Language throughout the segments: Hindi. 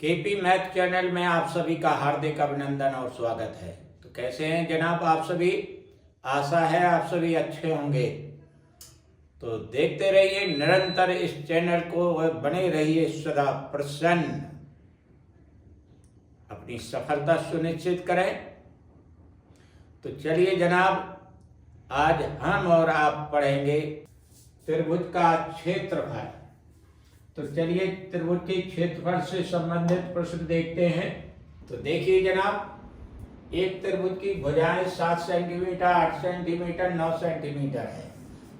केपी मैथ चैनल में आप सभी का हार्दिक अभिनंदन और स्वागत है। तो कैसे हैं जनाब आप सभी? आशा है आप सभी अच्छे होंगे। तो देखते रहिए निरंतर इस चैनल को, बने रहिए सदा प्रसन्न, अपनी सफलता सुनिश्चित करें। तो चलिए जनाब, आज हम और आप पढ़ेंगे त्रिभुज का क्षेत्रफल। तो चलिए त्रिभुज के क्षेत्रफल से संबंधित प्रश्न देखते हैं। तो देखिए जनाब, एक त्रिभुज की भुजाएं 7 सेंटीमीटर, 8 सेंटीमीटर, 9 सेंटीमीटर है।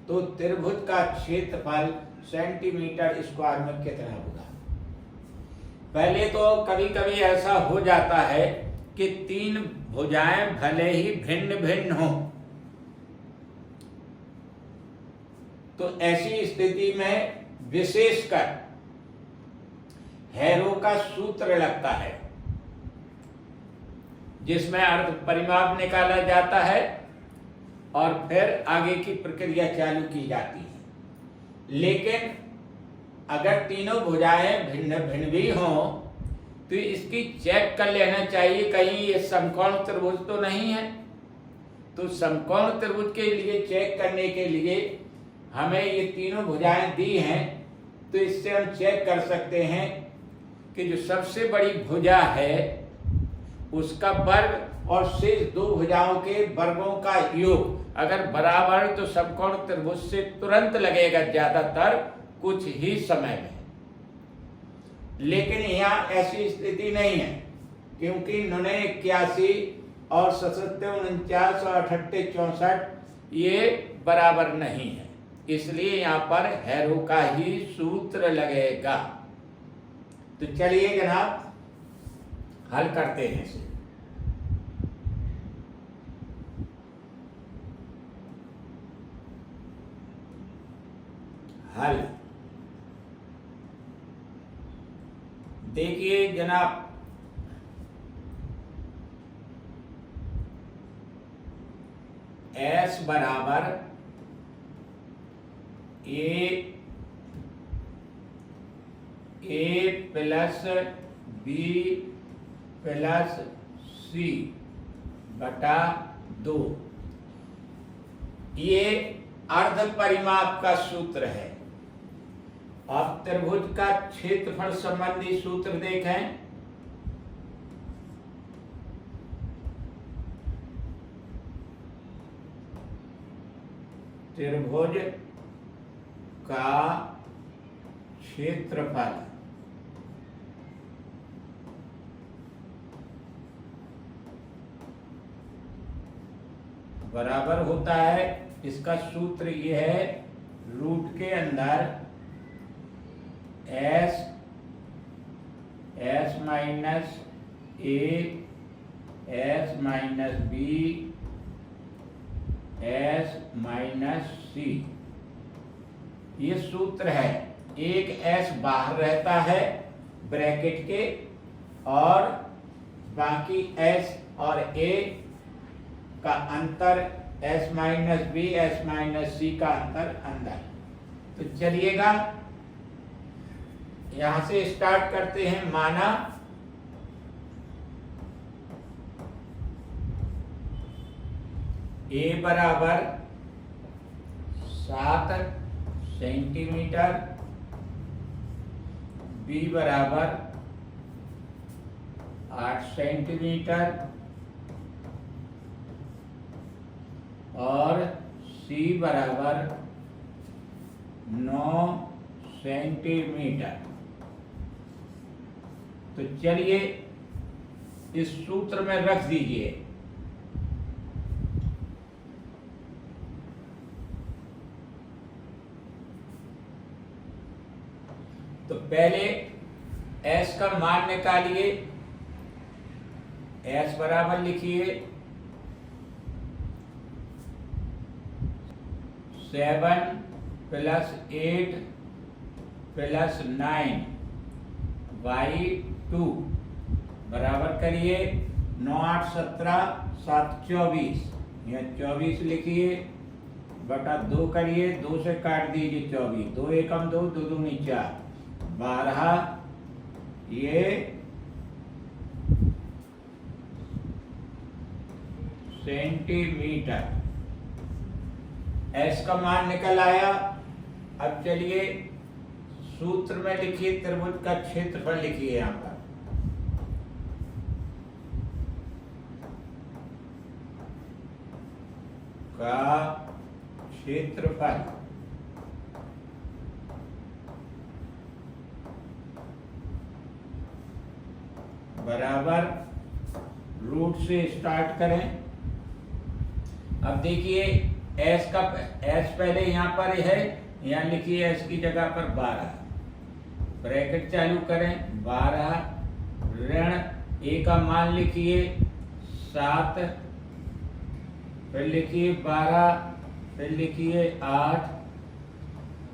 तो त्रिभुज का क्षेत्रफल सेंटीमीटर स्क्वायर में कितना होगा? पहले तो कभी कभी ऐसा हो जाता है कि तीन भुजाएं भले ही भिन्न भिन्न हों, तो ऐसी स्थिति में विशेषकर हैरो का सूत्र लगता है, जिसमें अर्ध परिमाप निकाला जाता है और फिर आगे की प्रक्रिया चालू की जाती है। लेकिन अगर तीनों भुजाएं भिन्न भिन्न भी हों तो इसकी चेक कर लेना चाहिए, कहीं ये समकोण त्रिभुज तो नहीं है। तो समकोण त्रिभुज के लिए चेक करने के लिए हमें ये तीनों भुजाएं दी हैं, तो इससे हम चेक कर सकते हैं कि जो सबसे बड़ी भुजा है उसका वर्ग और शेष दो भुजाओं के वर्गों का योग अगर बराबर तो समकोण त्रिभुज से तुरंत लगेगा, ज्यादातर कुछ ही समय में। लेकिन यहाँ ऐसी स्थिति नहीं है, क्योंकि 981 और 77 49 और 88 64 ये बराबर नहीं है, इसलिए यहाँ पर हैरो का ही सूत्र लगेगा। तो चलिए जनाब हल करते हैं इसे। हल देखिए जनाब, S बराबर ए प्लस बी प्लस सी बटा 2, ये अर्ध परिमाप का सूत्र है। अब त्रिभुज का क्षेत्रफल संबंधी सूत्र देखें। त्रिभुज का क्षेत्रफल बराबर होता है, इसका सूत्र यह है, रूट के अंदर S minus A S minus B S minus C, ये सूत्र है। एक एस बाहर रहता है ब्रैकेट के, और बाकी एस और ए का अंतर S minus B S minus C का अंतर अंदर। तो चलिएगा यहां से स्टार्ट करते हैं। माना ए बराबर 7 सेंटीमीटर, बी बराबर 8 सेंटीमीटर और सी बराबर 9 सेंटीमीटर। तो चलिए इस सूत्र में रख दीजिए। तो पहले S का मान निकालिए। S बराबर लिखिए 7 प्लस 8 प्लस 9 बाई 2 बराबर करिए 9 8 17 7 24, यह 24 लिखिए बटा 2 करिए, 2 से काट दीजिए 24, 2 एकम 2, 2 दूनी 4, 12, ये सेंटीमीटर। एस का मान निकल आया। अब चलिए सूत्र में लिखिए, त्रिभुज का क्षेत्रफल लिखिए यहां पर। का क्षेत्रफल बराबर रूट से स्टार्ट करें। अब देखिए एस पहले यहां पर है, यहां लिखिए एस की जगह पर 12, ब्रैकेट चालू करें 12 ऋण ए का मान लिखिए 7, फिर लिखिए 12, फिर लिखिए 8,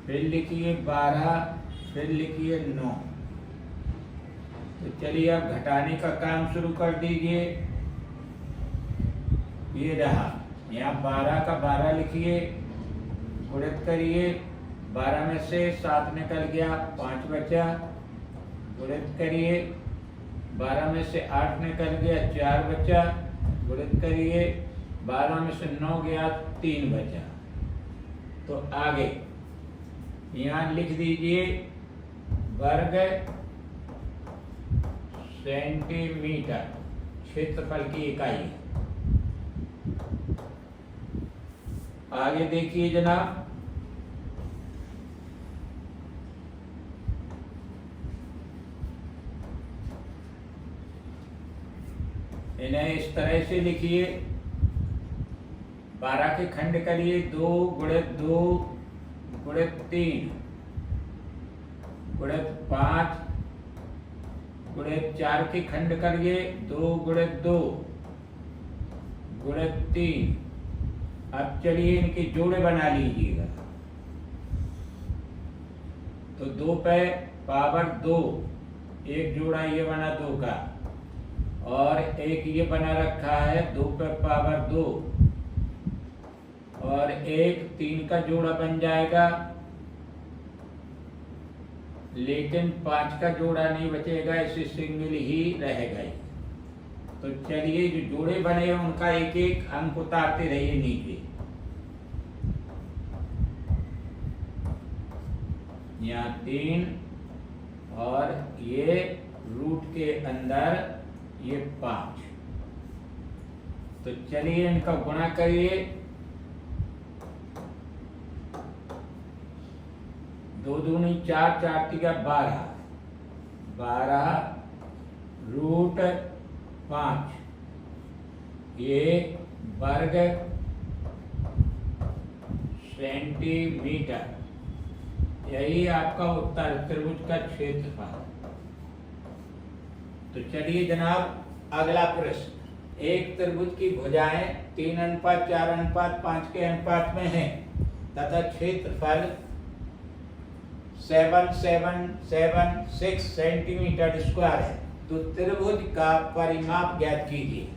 फिर लिखिए 12, फिर लिखिए 9। तो चलिए अब घटाने का काम शुरू कर दीजिए। ये रहा, यहाँ 12 का 12 लिखिए, गुणित करिए, 12 में से 7 निकल गया, 5 बचा, गुणित करिए, 12 में से 8 निकल गया, 4 बचा, गुणित करिए, 12 में से 9 गया, 3 बचा। तो आगे यहाँ लिख दीजिए वर्ग सेंटीमीटर क्षेत्रफल की इकाई। आगे देखिए जनाब, इन्हें इस तरह से लिखिए, 12 के खंड करिए, 2 गुणित 2 गुणित 3 गुणित 5 गुणित 4 के खंड करिए, 2 गुणित 2 गुणित 3। अब चलिए इनके जोड़े बना लीजिएगा। तो 2 पे पावर 2, एक जोड़ा ये बना 2 का, और एक ये बना रखा है 2 पे पावर 2, और एक 3 का जोड़ा बन जाएगा, लेकिन 5 का जोड़ा नहीं बचेगा, इसे सिंगल ही रहेगा। तो चलिए जो जोड़े बने उनका एक एक अंक उतारते रहिए नीचे। यहाँ 3 और ये रूट के अंदर ये 5। तो चलिए इनका गुणा करिए, 2 दूनी 4, 4 तिया 12, 12 रूट 5, ये वर्ग सेंटीमीटर। यही आपका उत्तर, त्रिभुज का क्षेत्रफल। तो चलिए जनाब अगला प्रश्न। एक त्रिभुज की भुजाएं 3:4, 4:5 के अनुपात में हैं तथा क्षेत्रफल 7,7,7,6 सेंटीमीटर स्क्वायर है, तो त्रिभुज का परिमाप ज्ञात कीजिए।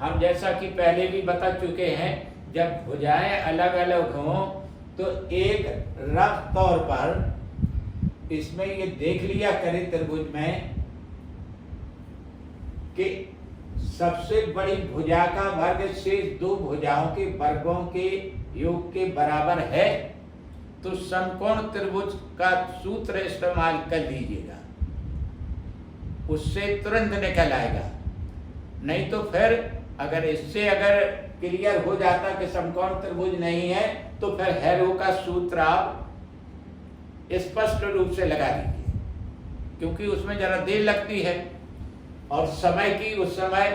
हम जैसा कि पहले भी बता चुके हैं, जब भुजाएं अलग अलग हों तो एक रफ तौर पर इसमें ये देख लिया करें त्रिभुज में कि सबसे बड़ी भुजा का वर्ग शेष 2 भुजाओं के वर्गों के योग के बराबर है, तो समकोण त्रिभुज का सूत्र इस्तेमाल कर लीजिएगा, उससे तुरंत निकल आएगा। नहीं तो फिर अगर इससे अगर क्लियर हो जाता कि समकोण त्रिभुज नहीं है, तो फिर हैरो का सूत्र आप स्पष्ट रूप से लगा दीजिए, क्योंकि उसमें जरा देर लगती है और समय की उस समय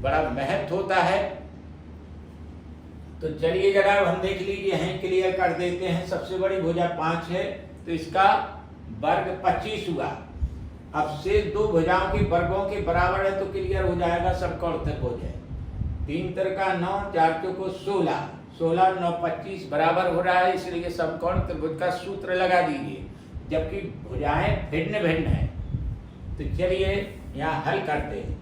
बड़ा महत्व होता है। तो चलिए जरा हम देख लीजिए हैं, क्लियर कर देते हैं। सबसे बड़ी भुजा 5 है, तो इसका वर्ग 25 हुआ। अब शेष 2 भुजाओं के वर्गों के बराबर है, तो क्लियर हो जाएगा समकोण त्रिभुज है। 3 तिरका 9, 4 चौको 16, 16 9 25 बराबर हो रहा है, इसलिए समकोण त्रिभुज का सूत्र लगा दीजिए। जबकि भुजाएं भिन्न भिन्न है, तो चलिए यहाँ हल करते हैं।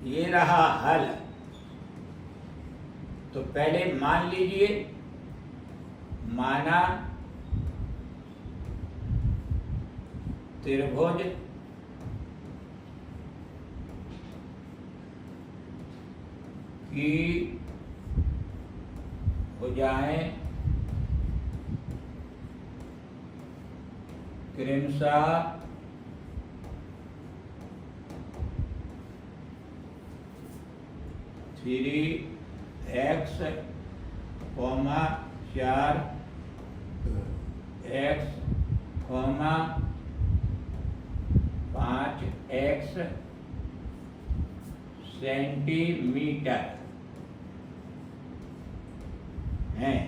ये रहा हल। तो पहले मान लीजिए, माना त्रिभुज की भुजाएं क्रमशः 3x, 4x, 5x सेंटीमीटर हैं।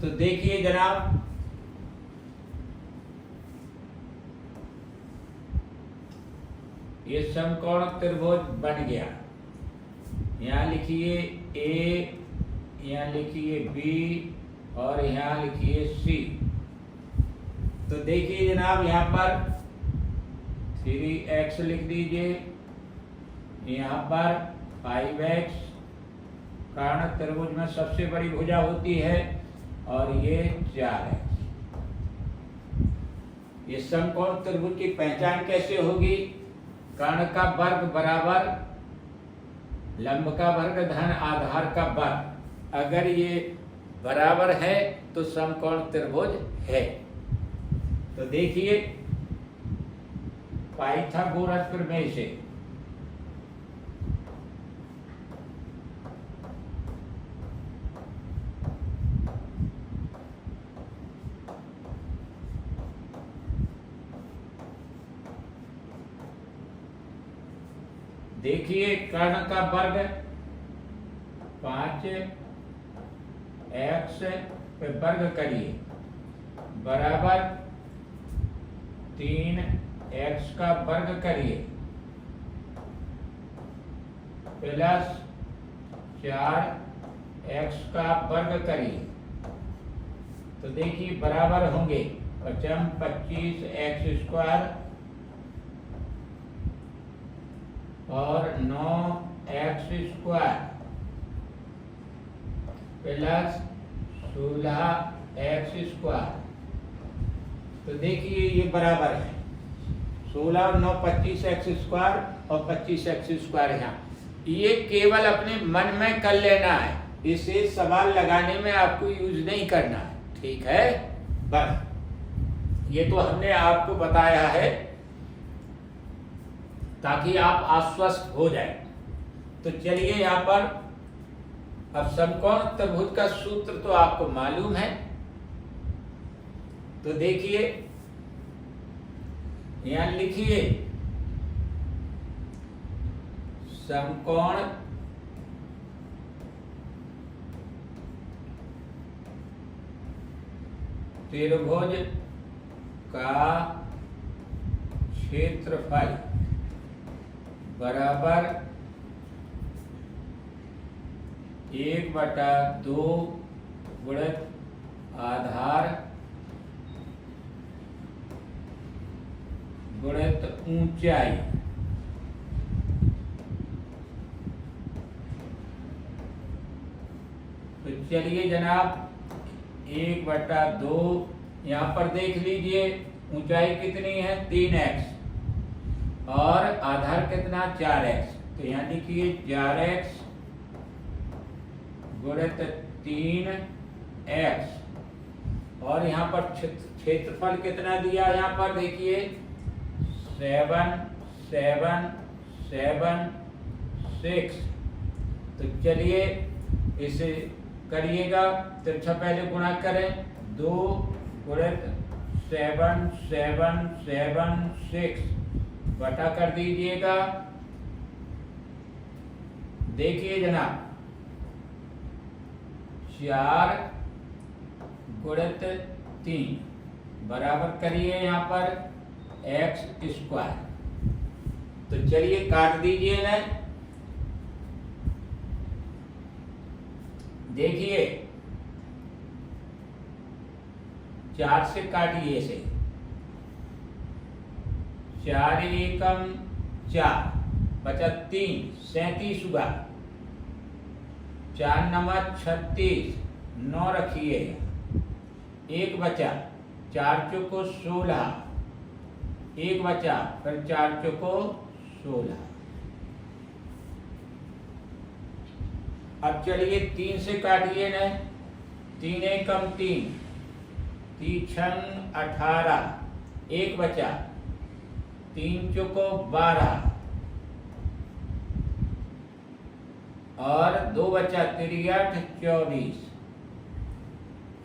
तो देखिए जनाब, ये समकोण त्रिभुज बन गया। यहाँ लिखिए ए, यहाँ लिखिए बी और यहाँ लिखिए सी। तो देखिए जनाब, यहाँ पर 3x लिख दीजिए, यहाँ पर 5x, कारण त्रिभुज में सबसे बड़ी भुजा होती है, और ये 4x। ये समकोण त्रिभुज की पहचान कैसे होगी? कर्ण का वर्ग बराबर लंब का वर्ग धन आधार का वर्ग। अगर ये बराबर है तो समकोण त्रिभुज है। तो देखिए पाइथागोरस प्रमेय से देखिए कर्ण का वर्ग 5x पे वर्ग करिए बराबर 3x का वर्ग करिए प्लस 4x का वर्ग करिए। तो देखिए बराबर होंगे 25x² और 9x² प्लस 16x²। तो देखिए ये बराबर है 16 और 9 25x² और 25x² यहाँ। ये केवल अपने मन में कर लेना है, इसे सवाल लगाने में आपको यूज नहीं करना है, ठीक है? बस ये तो हमने आपको बताया है ताकि आप आश्वस्त हो जाए। तो चलिए यहाँ पर अब समकोण त्रिभुज का सूत्र तो आपको मालूम है। तो देखिए यहाँ लिखिए समकोण त्रिभुज का क्षेत्रफल बराबर 1/2 गुणित आधार गुणित ऊंचाई। तो चलिए जनाब 1/2 यहाँ पर देख लीजिए, ऊंचाई कितनी है 3x और आधार कितना 4x। तो यहाँ लिखिए 4x गुणित 3x और यहाँ पर क्षेत्रफल कितना दिया, यहाँ पर देखिए 7, 7, 7, 6। तो चलिए इसे करिएगा, तिरछा पहले गुणा करें 2 गुणित 7, 7, 7, 6 बटा कर दीजिएगा। देखिए जनाब 4 गुणित 3 बराबर करिए यहाँ पर x²। तो चलिए काट दीजिए ना, देखिए 4 से काटिए इसे, 4 एकम 4 बचा 3, 37 हुआ, 4 नमक 36, 9 रखिए, 1 बचा, 4 चौको 16, 1 बचा, फिर 4 चौको 16। अब चलिए 3 से काटिए न, 3 एकम 3, 3 छंग 18, 1 बचा, 3 चौको 12 और 2 बचा, 3 8 24।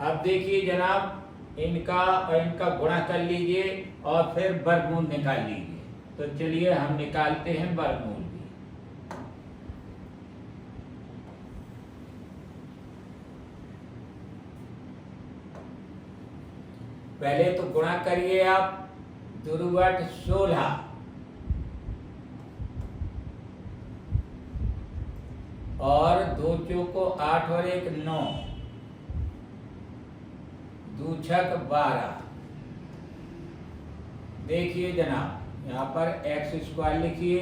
अब देखिए जनाब, इनका और इनका गुणा कर लीजिए और फिर वर्गमूल निकाल लीजिए। तो चलिए हम निकालते हैं वर्गमूल भी। पहले तो गुणा करिए आप, 2 8 16 और 2 चौको 8 और 1 9, 2 छक 12। देखिए जनाब, यहाँ पर एक्स स्क्वायर लिखिए।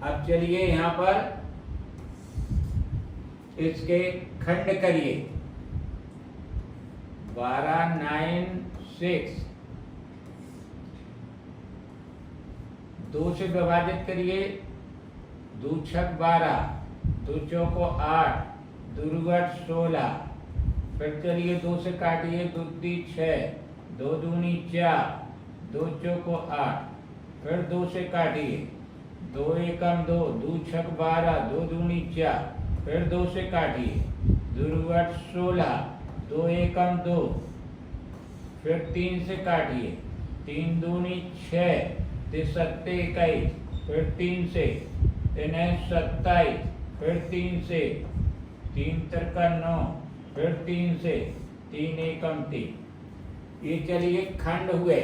अब चलिए यहाँ पर इसके खंड करिए, 12 9 6, 2 से विभाजित करिए, 2 छक 12, 2 चौको 8, 2 8 16। फिर चलिए 2 से काटिए, 2 3 6, 2 दूनी 4, 2 चौको 8। फिर 2 से काटिए, 2 एकम 2, 2 छक 12, 2 दूनी 4। फिर 2 से काटिए, 2 8 16, 2 एकम 2। फिर 3 से काटिए, 3 दूनी 6, 3 7 21। फिर 3 से 3 27। फिर 3 से 3 तिरका 9। फिर 3 से 3 एकम 3। ये चलिए खंड हुए।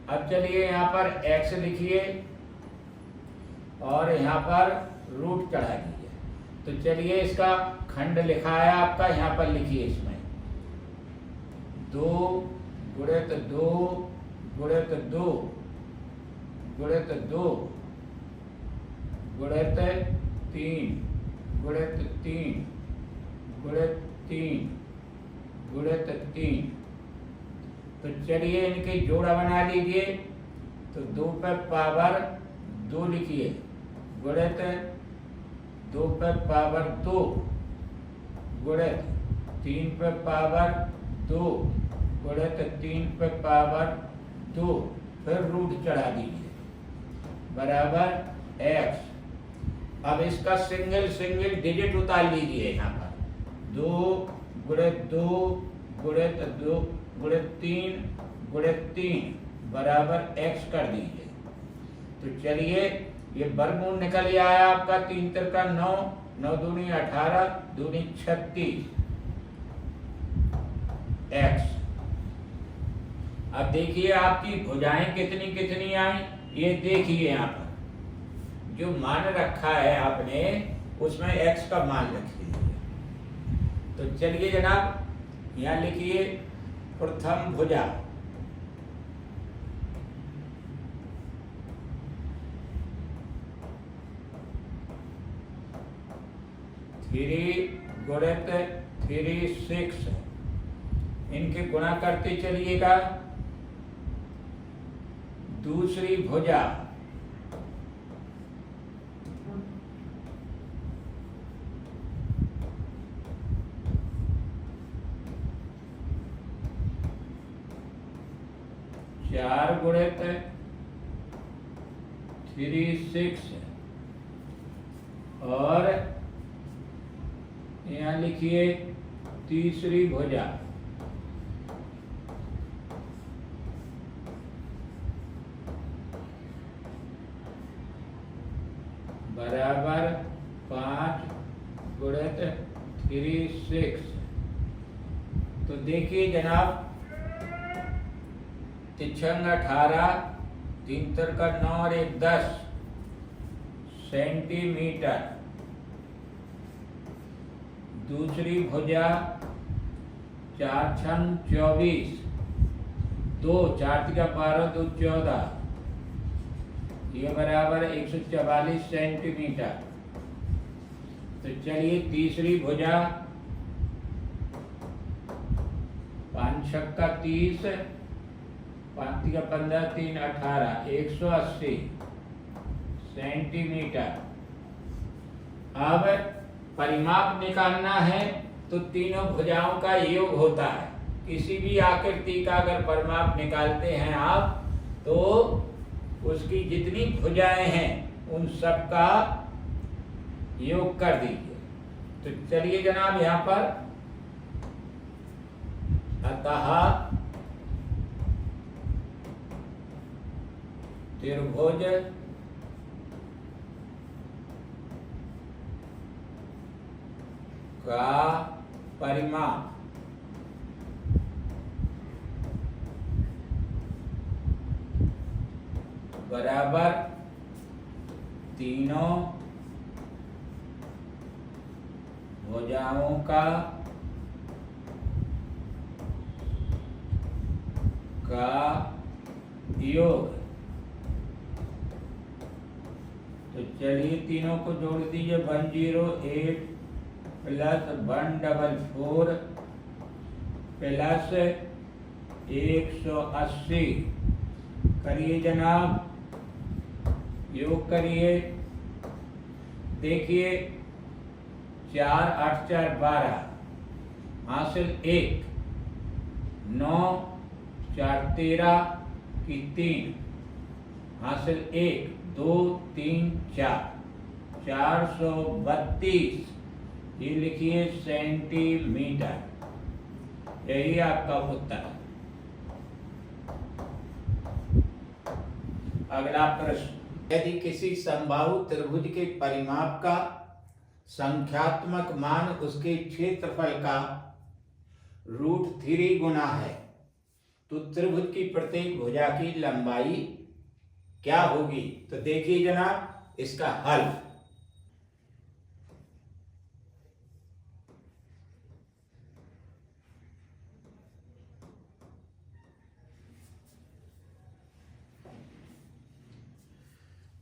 अब चलिए यहाँ पर x लिखिए और यहाँ पर रूट चढ़ा दीजिए। तो चलिए इसका खंड लिखा है आपका, यहाँ पर लिखिए। इसमें 2 गुणित 2 गुणित 2 गुणित 2 गुणित 3 गुणित 3 गुणित 3 गुणित 3। तो चलिए इनके जोड़ा बना लीजिए। तो 2 पे पावर 2 लिखिए, गुणित 2 पे पावर 2 गुणित 3 पे पावर 2 गुणित 3 पे पावर 2। फिर रूट चढ़ा दीजिए, बराबर x। अब इसका सिंगल सिंगल डिजिट उतार लीजिए यहाँ पर। 2 गुणित 2 गुणित 2 गुणित 3 गुणित 3 बराबर x कर दीजिए। तो चलिए ये वर्गमूल निकल आया आपका। 3 तिरका 9, 9 दूनी 18, दूनी 36 x। अब देखिए आपकी भुजाएं कितनी कितनी आई, ये देखिए यहाँ पर जो मान रखा है आपने उसमें x का मान रखिए। तो चलिए जनाब यहाँ लिखिए, प्रथम भुजा थ्री गुणित 3 6। इनके गुणा करते चलिएगा। दूसरी भुजा चार गुणित 3 6 और यहाँ लिखिए तीसरी भुजा बराबर 5 गुणित 3 6। तो देखिए जनाब, 3 18, 3 तिरका 9 और 1 10 सेंटीमीटर। दूसरी भुजा 4 6 24, 2 4 तिरका 12, 2 14, ये बराबर 144 सेंटीमीटर। तो चलिए तीसरी भुजा 5 छक्का 30, 5 तिरका 15, 3 18, 180 सेंटीमीटर। अब परिमाप निकालना है तो तीनों भुजाओं का योग होता है। किसी भी आकृति का अगर परिमाप निकालते हैं आप तो उसकी जितनी भुजाएं हैं उन सब का योग कर दीजिए। तो चलिए जनाब यहाँ पर अतः त्रिभुज का परिमाप बराबर तीनों भुजाओं का योग। तो चलिए तीनों को जोड़ दीजिए। 108 प्लस 144 प्लस 180 करिए जनाब, योग करिए। देखिए 4 8 4 12 हासिल 1, 9 4 13 की 3 हासिल 1 2 3 4 432 ये लिखिए सेंटीमीटर। यही आपका उत्तर है। अगला प्रश्न, यदि किसी समबाहु त्रिभुज के परिमाप का संख्यात्मक मान उसके क्षेत्रफल का √3 गुना है तो त्रिभुज की प्रत्येक भुजा की लंबाई क्या होगी? तो देखिए जनाब इसका हल।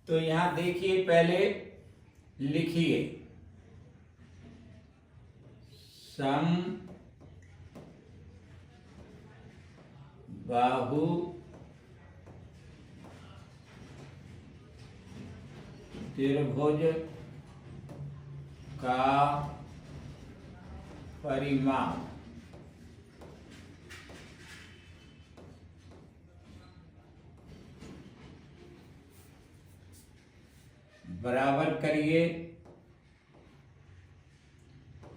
तो यहां देखिए, पहले लिखिए समबाहु त्रिभुज का परिमाप बराबर करिए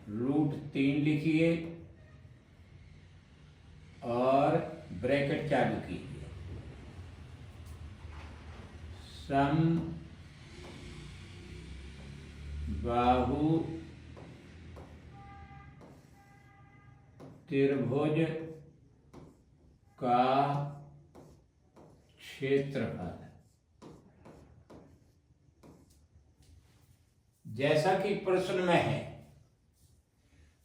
√3 लिखिए और ब्रैकेट चालू कीजिए। समबाहु त्रिभुज का क्षेत्रफल जैसा कि प्रश्न में है,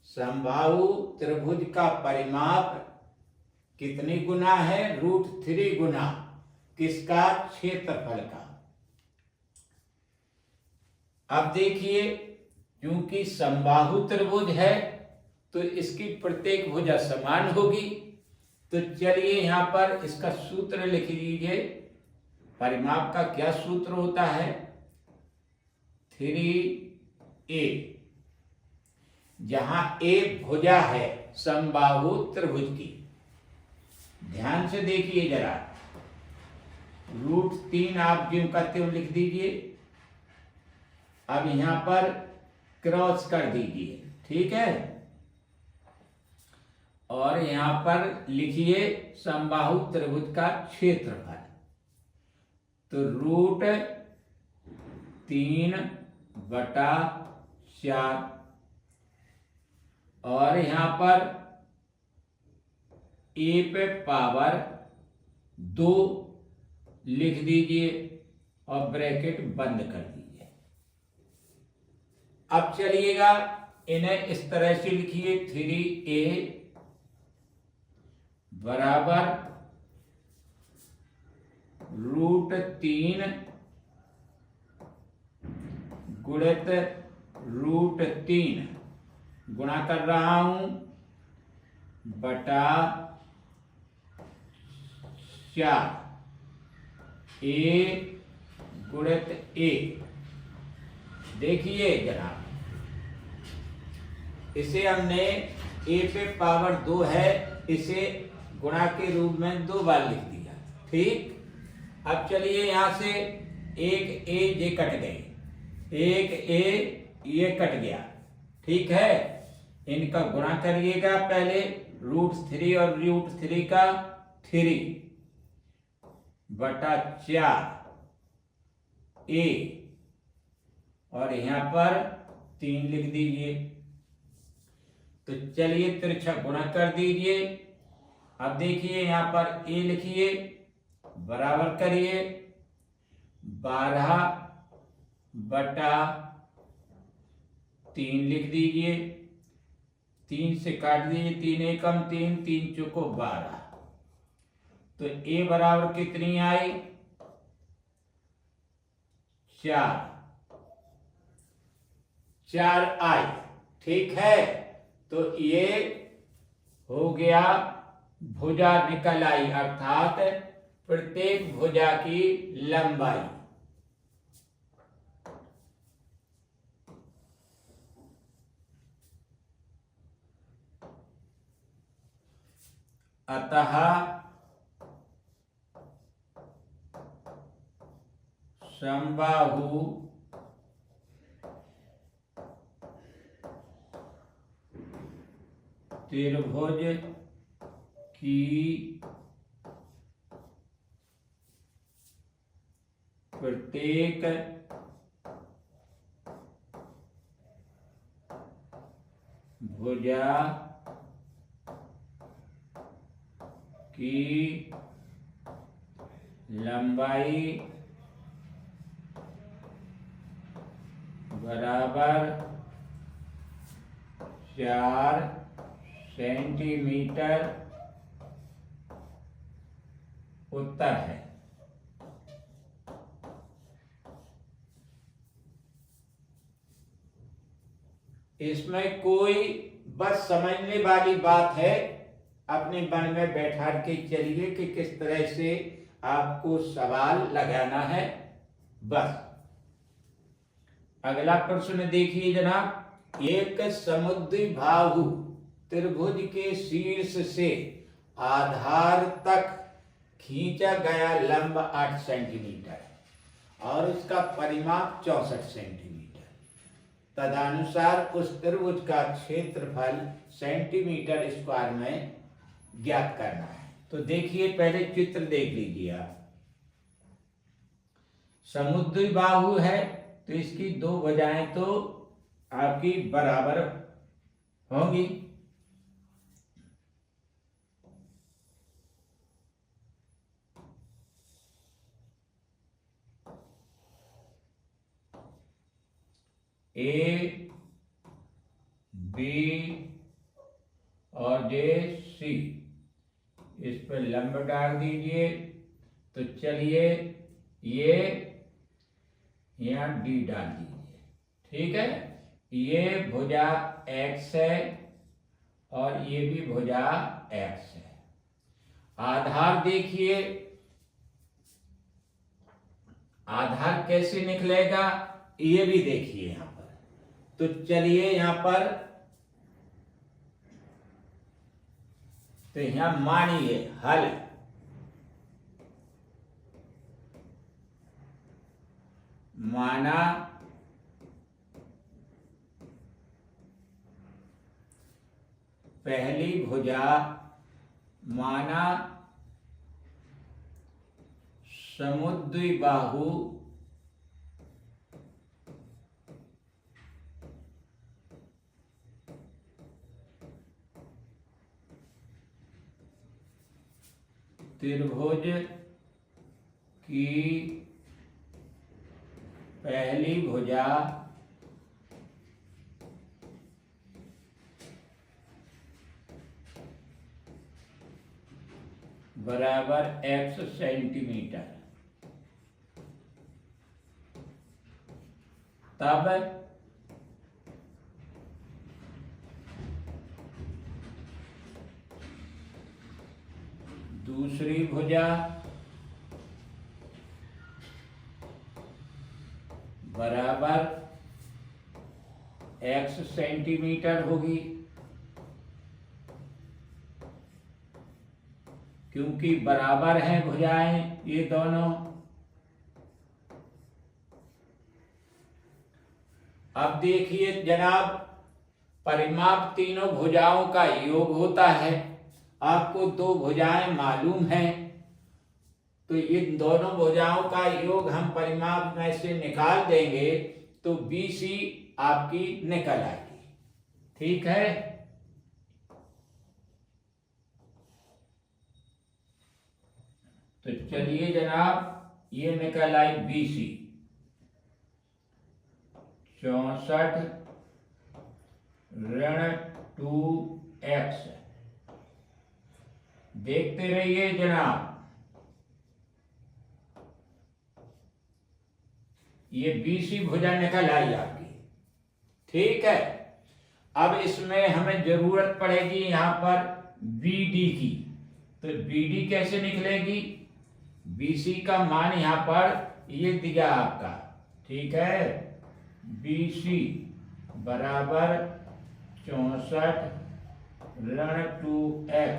समबाहु त्रिभुज का परिमाप कितनी गुना है? √3 गुना किसका? क्षेत्रफल का। अब देखिए, क्योंकि समबाहु त्रिभुज है तो इसकी प्रत्येक भुजा समान होगी। तो चलिए यहां पर इसका सूत्र लिख लीजिए। परिमाप का क्या सूत्र होता है? 3a, जहां a भुजा है समबाहु त्रिभुज की। ध्यान से देखिए जरा, √3 आप ज्यों का त्यों लिख दीजिए। अब यहां पर क्रॉस कर दीजिए, ठीक है। और यहां पर लिखिए समबाहु त्रिभुज का क्षेत्रफल। तो √3/4 और यहां पर a पे पावर 2 लिख दीजिए और ब्रैकेट बंद कर दीजिए। अब चलिएगा इन्हें इस तरह से लिखिए। 3a बराबर √3 गुणित √3 गुणा कर रहा हूं बटा 4 a गुणित a। देखिए जरा इसे हमने a पे पावर 2 है, इसे गुणा के रूप में 2 बार लिख दिया। ठीक, अब चलिए यहां से एक a ये कट गए, एक a ये कट गया। ठीक है, इनका गुणा करिएगा पहले, √3 और √3 का 3 बटा 4 a, और यहां पर 3 लिख दीजिए। तो चलिए तिरछा गुणा कर दीजिए। अब देखिए यहां पर a लिखिए, बराबर करिए 12 बटा 3 लिख दीजिए। 3 से काट दीजिए, 3 एकम 3, 3 चौको 12। तो a बराबर कितनी आई? 4 आई। ठीक है, तो ये हो गया भुजा निकल आई, अर्थात प्रत्येक भुजा की लंबाई। अतः समबाहु त्रिभुज की प्रत्येक भुजा की लंबाई बराबर 4 सेंटीमीटर उत्तर है। इसमें कोई बस समझने वाली बात है, अपने मन में बैठा के चलिए कि किस तरह से आपको सवाल लगाना है। बस अगला प्रश्न देखिए जनाब, एक समुद्विबाहु त्रिभुज के शीर्ष से आधार तक खींचा गया लंब 8 सेंटीमीटर और उसका परिमाप 64 सेंटीमीटर। तदनुसार उस त्रिभुज का क्षेत्रफल सेंटीमीटर स्क्वायर में ज्ञात करना है। तो देखिए पहले चित्र देख लीजिए आप। समुद्विबाहु है तो इसकी 2 भुजाएं तो आपकी बराबर होंगी। ए बी और ये सी, इस पर लंब डाल दीजिए। तो चलिए ये यहाँ डी डाल दीजिए। ठीक है, ये भुजा x है और ये भी भुजा x है। आधार देखिए, आधार कैसे निकलेगा ये भी देखिए यहां पर। तो चलिए यहां पर, तो यहां मानिए हल, माना पहली भुजा, माना समुद्विबाहु त्रिभुज की पहली भुजा बराबर x सेंटीमीटर। तब दूसरी भुजा बराबर x सेंटीमीटर होगी, क्योंकि बराबर हैं भुजाएं ये दोनों। अब देखिए जनाब, परिमाप तीनों भुजाओं का योग होता है। आपको दो भुजाएं मालूम हैं, तो इन दोनों भुजाओं का योग हम परिमाप में से निकाल देंगे तो BC आपकी निकल आएगी। ठीक है, तो चलिए जनाब, ये निकल आई BC 64 ऋण 2x। देखते रहिए जनाब, ये BC भुजा निकल आई आपकी। ठीक है, अब इसमें हमें जरूरत पड़ेगी यहां पर BD की। तो BD कैसे निकलेगी? BC का मान यहां पर ये दिया आपका। ठीक है, BC बराबर 64 ऋण 2x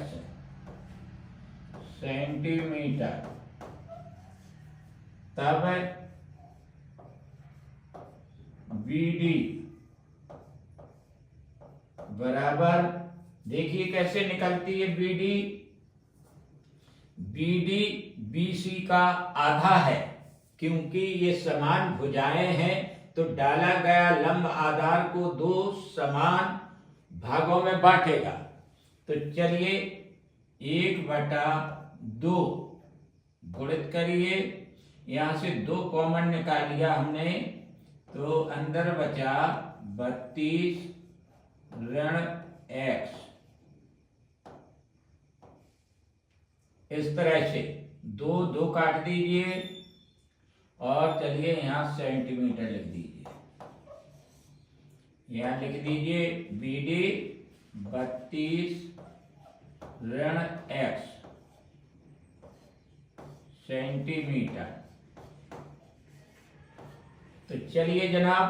सेंटीमीटर। तब BD बराबर, देखिए कैसे निकलती है BD। BD BC का आधा है, क्योंकि ये समान भुजाएं हैं, तो डाला गया लंब आधार को दो समान भागों में बांटेगा। तो चलिए 1/2 गुणित करिए, यहां से 2 कॉमन निकाल लिया हमने, तो अंदर बचा 32 ऋण x। इस तरह से 2 काट दीजिए और चलिए यहां सेंटीमीटर लिख दीजिए। यहां लिख दीजिए BD 32 ऋण x सेंटीमीटर। तो चलिए जनाब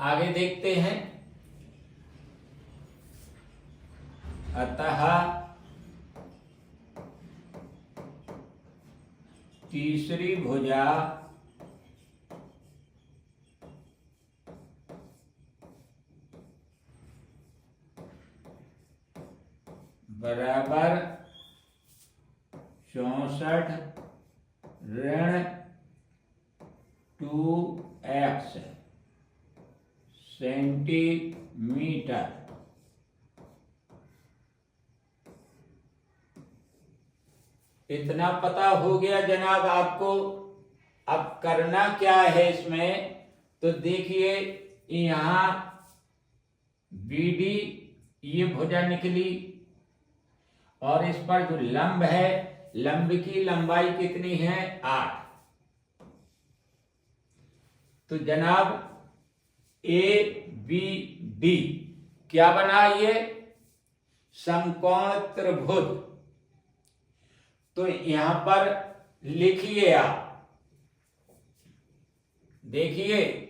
आगे देखते हैं। अतः तीसरी भुजा बराबर 64 ऋण 2x सेंटीमीटर। इतना पता हो गया जनाब आपको। अब करना क्या है इसमें, तो देखिए यहां BD ये भुजा निकली, और इस पर जो लंब है, लंब की लंबाई कितनी है? 8। तो जनाब ABD क्या बना? ये समकोण त्रिभुज। तो यहां पर लिखिए आप, देखिए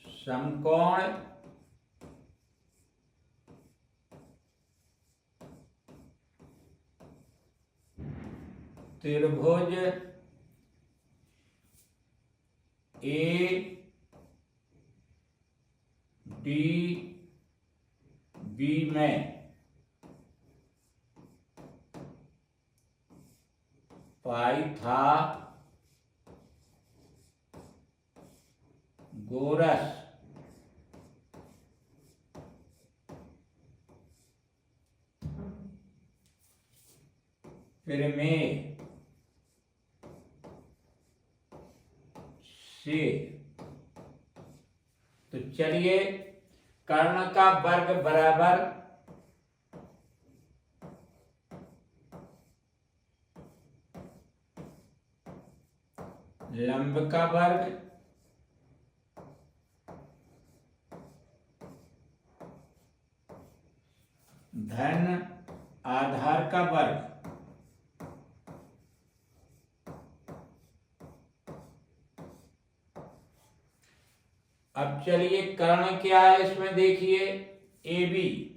समकोण त्रिभुज ADB में पाइथागोरस प्रमेय से। तो चलिए कर्ण का वर्ग बराबर लंब का वर्ग धन आधार का वर्ग। अब चलिए कर्ण क्या है इसमें देखिए, ए बी,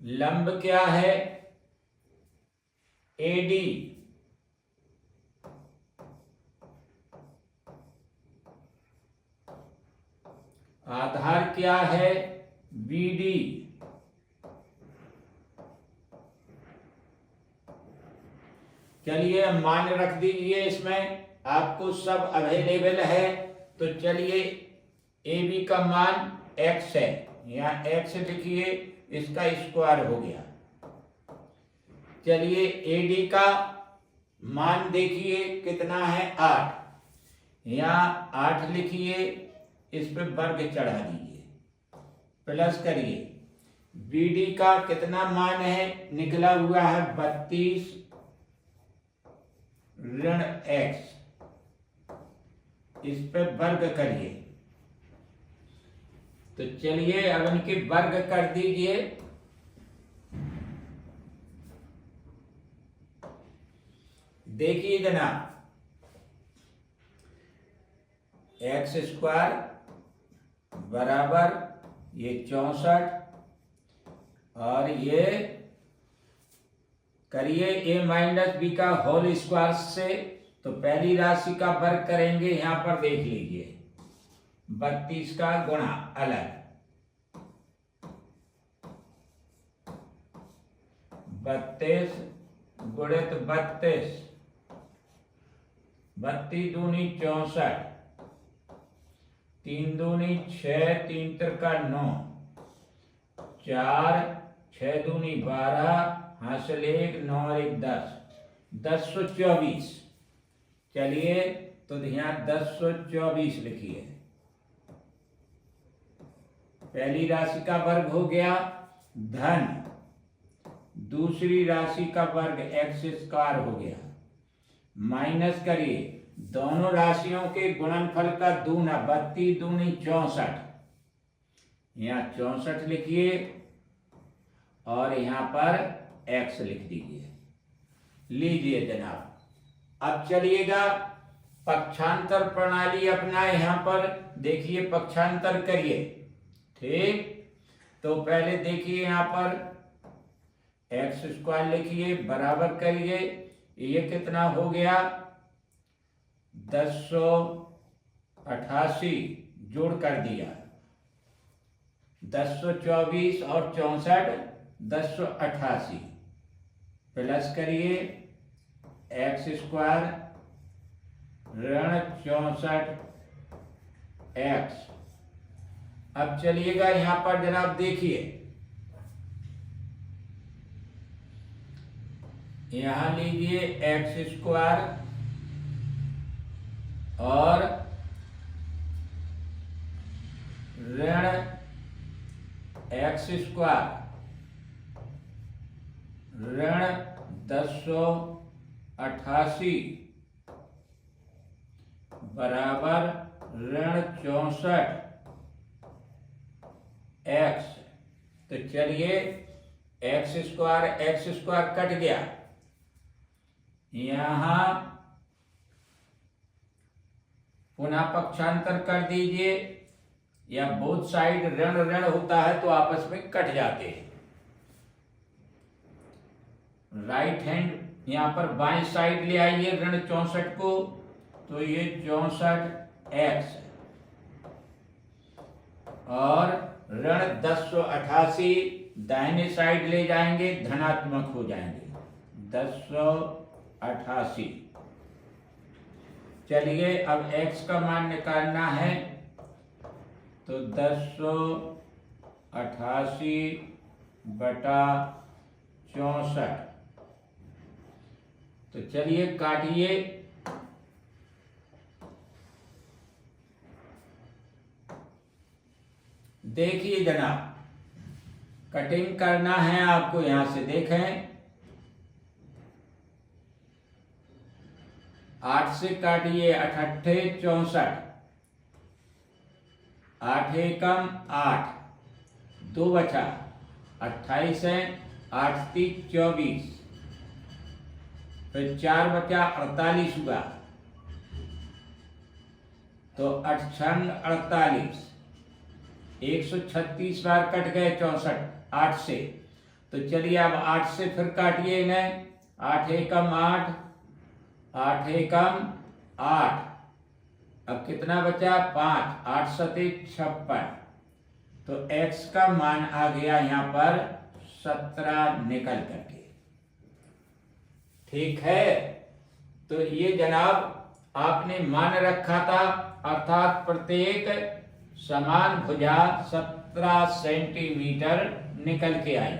लंब क्या है, ए डी, आधार क्या है, बी डी, चलिए मान रख दीजिए, इसमें आपको सब अवेलेबल है। तो चलिए ए बी का मान x है, यहाँ x लिखिए, इसका स्क्वायर हो गया। चलिए ए डी का मान देखिए कितना है, 8, यहाँ 8 लिखिए, इस पे वर्ग चढ़ा दीजिए, प्लस करिए। बी डी का कितना मान है, निकला हुआ है 32 ऋण x, इस पे वर्ग करिए। तो चलिए अब इनके वर्ग कर दीजिए। देखिए जनाब, एक्स स्क्वायर बराबर ये 64, और ये करिए a माइनस बी का होल स्क्वायर से। तो पहली राशि का वर्ग करेंगे, यहां पर देख लीजिए, 32 का गुणा अलग, 32 गुणित 32, 32 दूनी 64, 3 दूनी 6, 3 त्रिका 9, 4, 6 दूनी 12, हासिल 1, 9 और 1 10, 1024। चलिए तो यहाँ 1024 लिखिए, पहली राशि का वर्ग हो गया, धन दूसरी राशि का वर्ग एक्स स्क्वायर हो गया, माइनस करिए दोनों राशियों के गुणनफल का दूना, 32 दूनी 64, यहाँ 64 लिखिए और यहाँ पर x लिख दीजिए। लीजिए जनाब, अब चलिएगा पक्षांतर प्रणाली अपना, यहां पर देखिए पक्षांतर करिए, ठीक। तो पहले देखिए यहां पर एक्स स्क्वायर लिखिए, बराबर करिए, ये कितना हो गया, 1088, जोड़ कर दिया, 1024 और 64, 1088, प्लस करिए एक्स स्क्वायर ऋण 64 एक्स। अब चलिएगा यहां पर जनाब देखिए, यहां लीजिए एक्स स्क्वायर और ऋण एक्स स्क्वायर ऋण 1088 बराबर ऋण 64 एक्स। तो चलिए एक्स स्क्वायर कट गया, यहां पुनः पक्षांतर कर दीजिए, या बोथ साइड ऋण ऋण होता है तो आपस में कट जाते हैं। राइट हैंड यहां पर बाएं साइड ले आइए ऋण 64 को, तो ये 64 एक्स और ऋण 1088 दाहिने साइड ले जाएंगे, धनात्मक हो जाएंगे, 1088। चलिए अब x का मान निकालना है, तो 1088 बटा 64। तो चलिए काटिए, देखिए जनाब कटिंग करना है आपको, यहां से देखें, 8 से काटिए 8 64, 8 एकम 8, 2 बचा, 28 है, 8 3 24, फिर 4 बचा, 48 हुआ, तो 8 6 48, 136 बार कट गए 64 8 से। तो चलिए अब 8 से फिर काटिए इन्हें, 8 एकम 8, 8 एकम 8, अब कितना बचा 5, 8 7 56, तो x का मान आ गया यहाँ पर 17 निकल करके। ठीक है, तो ये जनाब आपने मान रखा था, अर्थात प्रत्येक समान भुजा 17 सेंटीमीटर निकल के आई।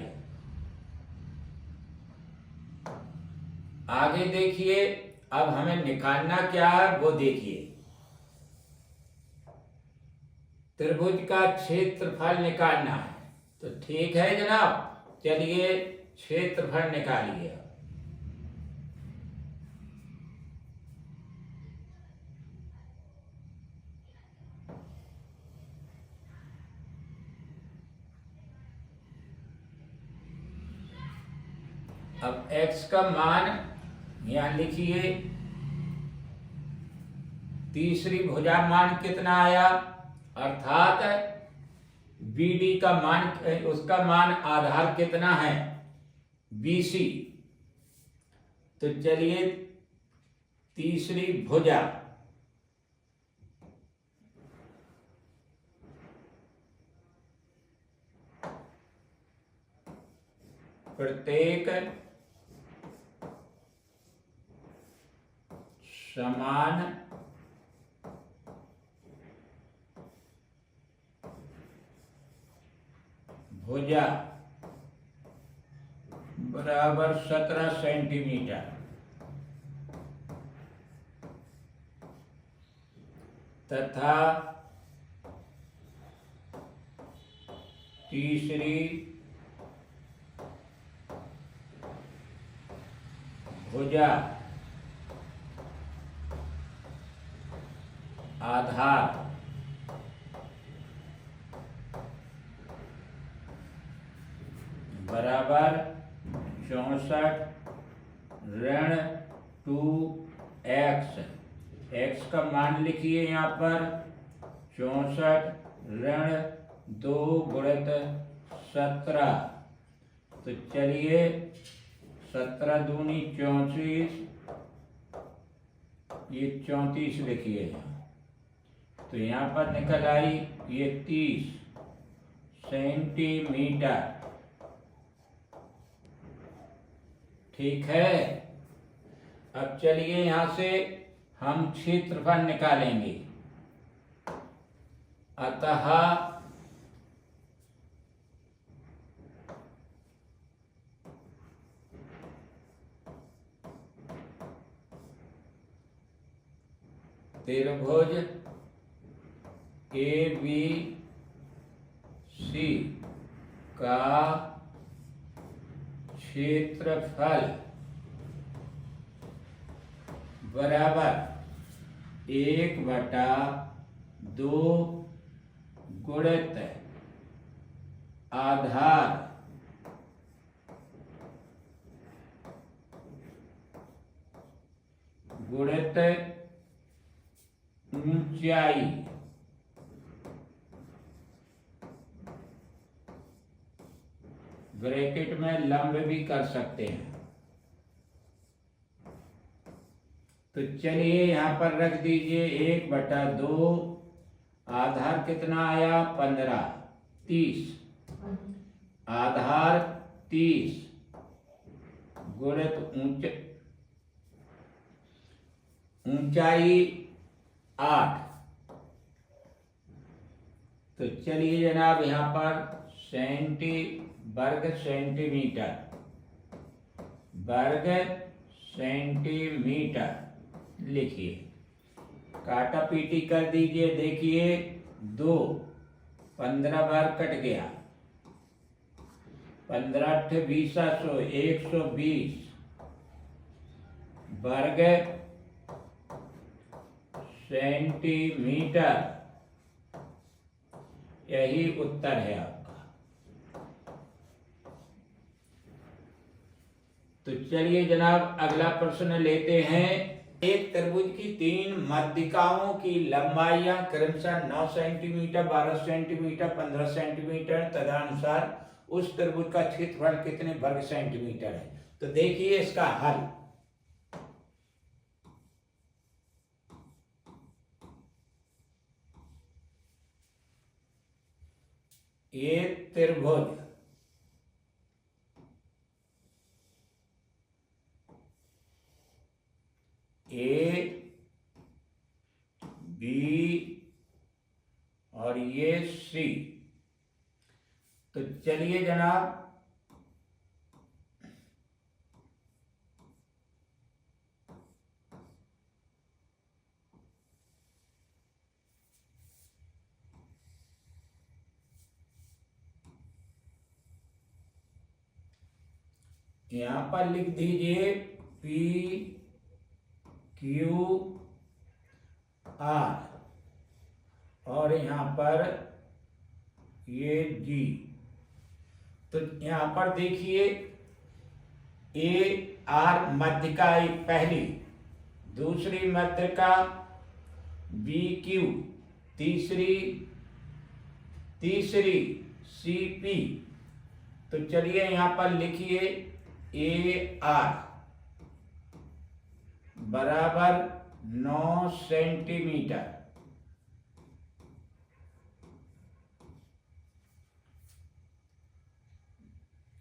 आगे देखिए, अब हमें निकालना क्या है वो देखिए। त्रिभुज का क्षेत्रफल निकालना है, तो ठीक है जनाब, चलिए क्षेत्रफल निकालिए। अब x का मान यहां लिखिए, तीसरी भुजा मान कितना आया, अर्थात BD का मान, उसका मान आधार कितना है BC। तो चलिए तीसरी भुजा प्रत्येक समान भुजा बराबर 17 सेंटीमीटर, तथा तीसरी भुजा आधार बराबर 64 ऋण 2x। x का मान लिखिए यहाँ पर 64 ऋण 2 गुणित 17। तो चलिए 17 दूनी 34, ये 34 लिखिए यहाँ, तो यहाँ पर निकल आई ये 30 सेंटीमीटर। ठीक है, अब चलिए यहां से हम क्षेत्रफल निकालेंगे। अतः त्रिभुज ABC का क्षेत्रफल बराबर 1/2 गुणित आधार गुणित ऊंचाई ब्रैकेट में लंब भी कर सकते हैं। तो चलिए यहां पर रख दीजिए 1/2, आधार कितना आया 15, 30, आधार 30 गुणित ऊंचाई 8। तो चलिए जनाब यहां पर वर्ग सेंटीमीटर लिखिए, काटा पीटी कर दीजिए। देखिए 2 15 बार कट गया, 15 8 20 120 वर्ग सेंटीमीटर यही उत्तर है आपका। तो चलिए जनाब अगला प्रश्न लेते हैं। एक तरबूज की 3 मध्यिकाओं की लंबाइयां क्रमशः 9 सेंटीमीटर, 12 सेंटीमीटर, 15 सेंटीमीटर, तदनुसार उस तरबूज का क्षेत्रफल कितने वर्ग सेंटीमीटर है। तो देखिए इसका हल। एक त्रिभुज ए बी और ये सी। तो चलिए जनाब यहां पर लिख दीजिए पी क्यू आर और यहां पर ये जी। तो यहां पर देखिए ए आर मध्यिका एक पहली, दूसरी मध्यिका बी क्यू, तीसरी सी पी। तो चलिए यहां पर लिखिए ए आर बराबर 9 सेंटीमीटर।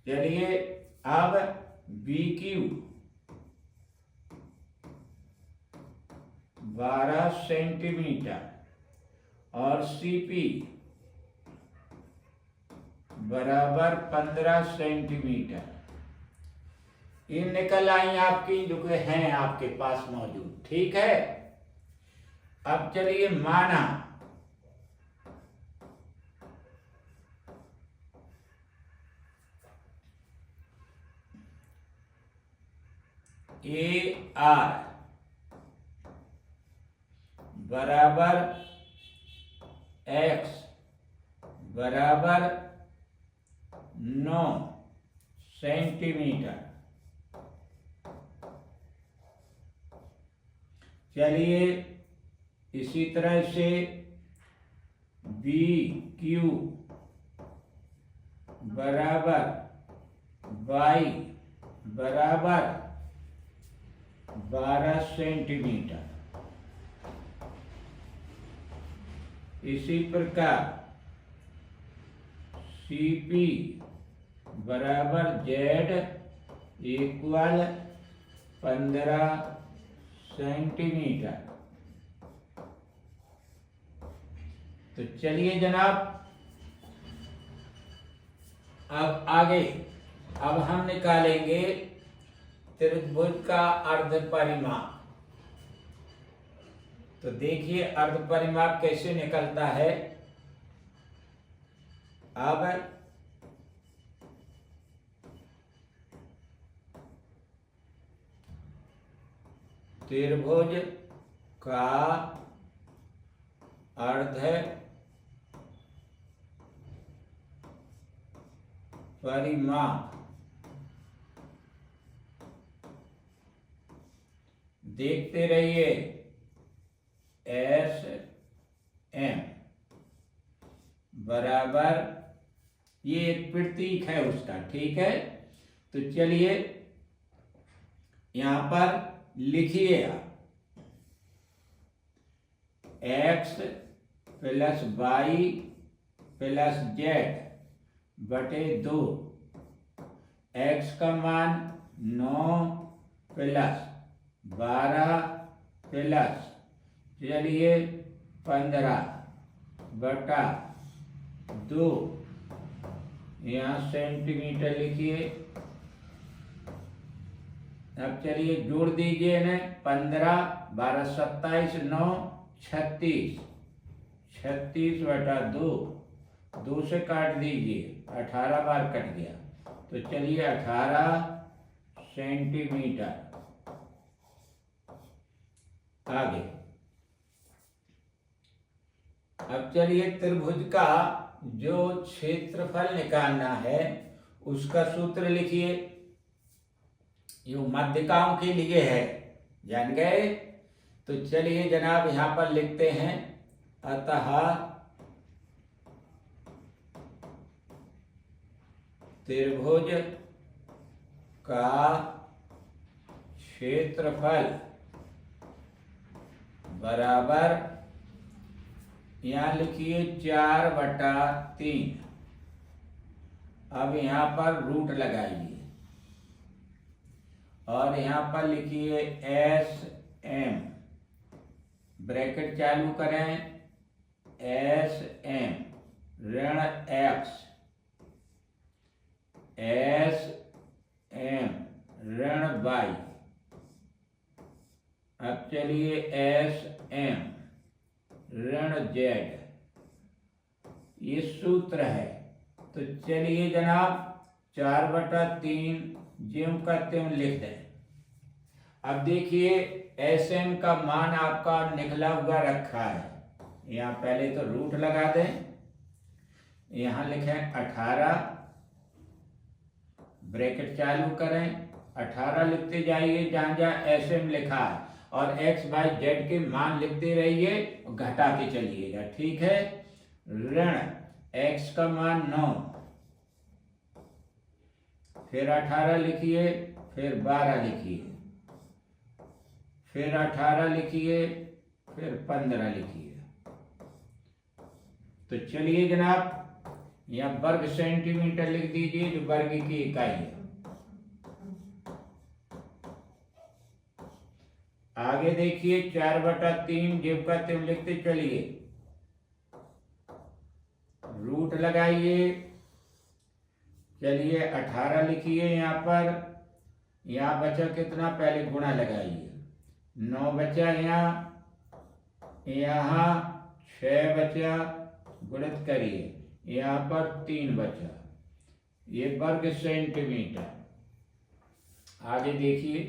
चलिए अब बी क्यू 12 सेंटीमीटर और सीपी बराबर 15 सेंटीमीटर। ये निकल आई आपकी जो कि हैं आपके पास मौजूद। ठीक है। अब चलिए माना ए आर बराबर एक्स बराबर 9 सेंटीमीटर। चलिए इसी तरह से बी क्यू बराबर वाई बराबर 12 सेंटीमीटर। इसी प्रकार सीपी बराबर जेड इक्वल 15 सेंटीमीटर। तो चलिए जनाब अब आगे अब हम निकालेंगे त्रिभुज का अर्ध परिमाप। तो देखिए अर्ध परिमाप कैसे निकलता है। अब त्रिभुज का अर्ध परिमाप देखते रहिए एस एम बराबर ये एक प्रतीक है उसका। ठीक है। तो चलिए यहां पर लिखिए आप x plus y plus z बटे 2। एक्स का मान 9 प्लस 12 प्लस चलिए 15 बटा 2। यहाँ सेंटीमीटर लिखिए। अब चलिए जोड़ दीजिए ना 15 12 27 9 36 36 बटा 2 2 से काट दीजिए 18 बार कट गया। तो चलिए 18 सेंटीमीटर। आगे अब चलिए त्रिभुज का जो क्षेत्रफल निकालना है उसका सूत्र लिखिए। ये माध्यिकाओं के लिए है, जान गए। तो चलिए जनाब यहां पर लिखते हैं, अतः त्रिभुज का क्षेत्रफल बराबर, यहां लिखिए 4/3। अब यहां पर रूट लगाइए और यहां पर लिखिए SM, ब्रैकेट चालू करें, SM ऋण X, SM ऋण Y। अब चलिए SM ऋण Z, ये सूत्र है। तो चलिए जनाब 4/3 ज्यों का त्यों लिख दें। अब देखिए SM का मान आपका निकला हुआ रखा है, यहाँ पहले तो रूट लगा दें, यहाँ लिखें 18, ब्रैकेट चालू करें, 18 लिखते जाइए जहां जहां SM लिखा है, और X Y Z के मान लिखते रहिए, घटाते चलिएगा, ठीक है। ऋण X का मान 9, फिर 18 लिखिए, फिर 12 लिखिए, फिर 18 लिखिए, फिर 15 लिखिए। तो चलिए जनाब यहां वर्ग सेंटीमीटर लिख दीजिए, जो वर्ग की इकाई है। आगे देखिए 4/3 जेब का त्यों लिखते चलिए, रूट लगाइए, चलिए 18 लिखिए, यहाँ पर यहाँ बचा कितना, पहले गुणा लगाइए, 9 बचा, यहाँ 6 बचा, गुणित करिए, यहाँ पर 3 बचा, ये वर्ग सेंटीमीटर। आगे देखिए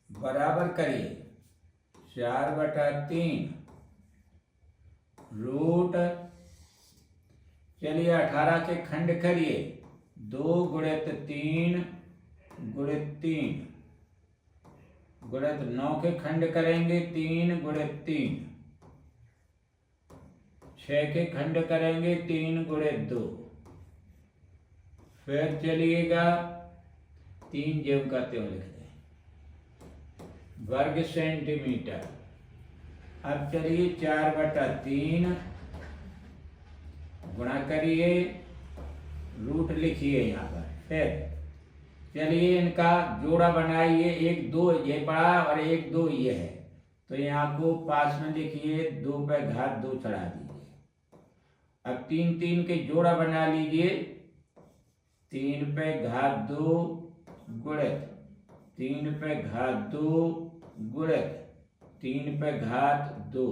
बराबर करिए 4/3 रूट, चलिए 18 के खंड करिए, 2 × 3 × 3 गुणित 9 के खंड करेंगे, 3 × 3, 6 के खंड करेंगे, 3 × 2, फिर चलिएगा 3 ज्यों का त्यों लिख दें, वर्ग सेंटीमीटर। अब चलिए 4/3 गुणा करिए, रूट लिखिए यहाँ पर, फिर चलिए इनका जोड़ा बनाइए, 1 2 ये पड़ा और 1 2 ये है, तो यहाँ को पास में लिखिए, 2 पे घात 2 चढ़ा दीजिए। अब 3 3 के जोड़ा बना लीजिए, 3 पे घात 2 गुणित 3 पे घात 2 गुणित 3 पे घात 2।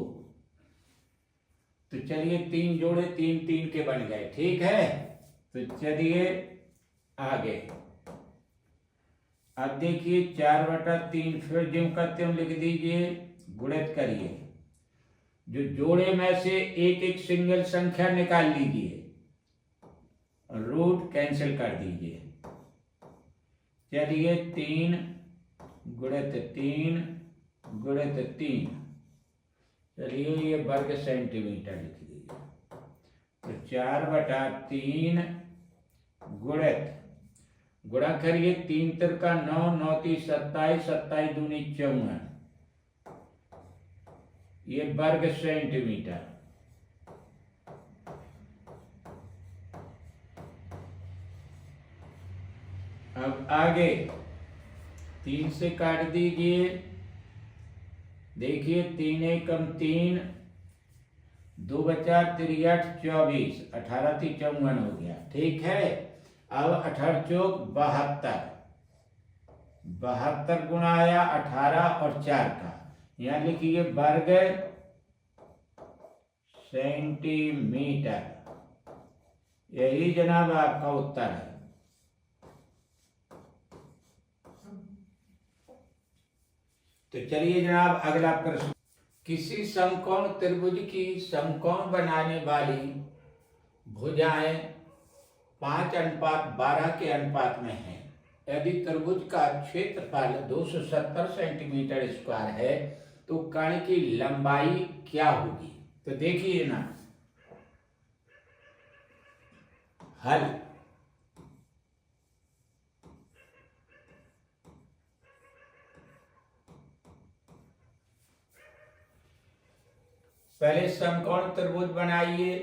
तो चलिए 3 जोड़े 3 3 के बन गए, ठीक है। तो चलिए आगे, अब देखिए 4/3 फिर ज्यों का त्यों लिख दीजिए, गुणित करिए, जो जोड़े में से एक एक सिंगल संख्या निकाल लीजिए, रूट कैंसिल कर दीजिए। चलिए 3 × 3 × 3, चलिए ये वर्ग सेंटीमीटर लिख दीजिए। तो 4/3 गुणित, गुणा करिए, 3 × 9, 9 × 3 27, 27 × 2 = 54, ये वर्ग सेंटीमीटर। अब आगे 3 से काट दीजिए, देखिए 3 × 3 2 बचा, 3 × 8 24, 18 × 3 = 54 हो गया, ठीक है। अब 18 × 4 = 72, 72 गुणा आया 18 और 4 का, यहाँ लिखिए वर्ग सेंटीमीटर। यही जनाब आपका उत्तर है। तो चलिए जनाब अगला प्रश्न। किसी समकोण त्रिभुज की समकोण बनाने वाली भुजाएं 5:12 के अनुपात में है। यदि त्रिभुज का क्षेत्रफल 270 सेंटीमीटर स्क्वायर है तो कर्ण की लंबाई क्या होगी? तो देखिए ना, हल। पहले समकोण त्रिभुज बनाइए।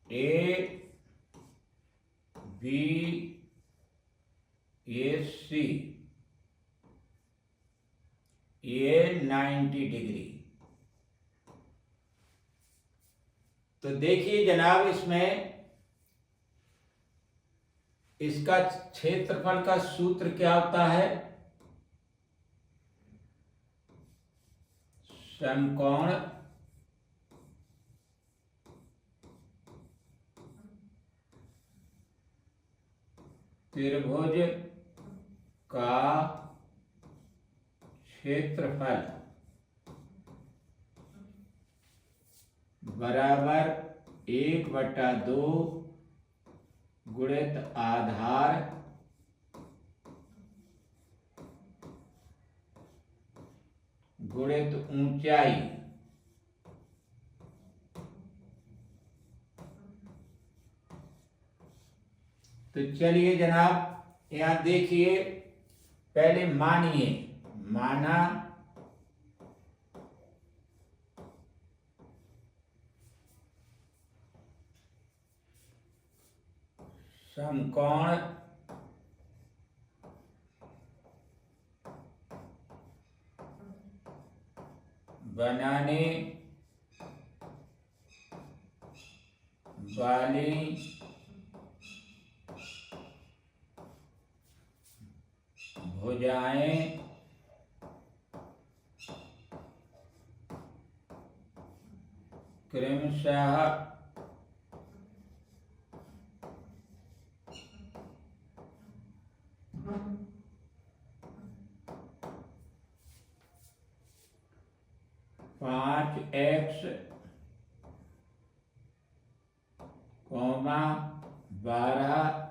ए बी ए सी, ये 90 डिग्री। तो देखिए जनाब, इसमें इसका क्षेत्रफल का सूत्र क्या होता है? समकोण त्रिभुज का क्षेत्रफल बराबर 1/2 गुणित आधार गुणित ऊंचाई। तो चलिए जनाब यहां देखिए, पहले मानिए, माना समकोण बनाने वाली भुजाएं क्रमशः पाँच एक्स, 12x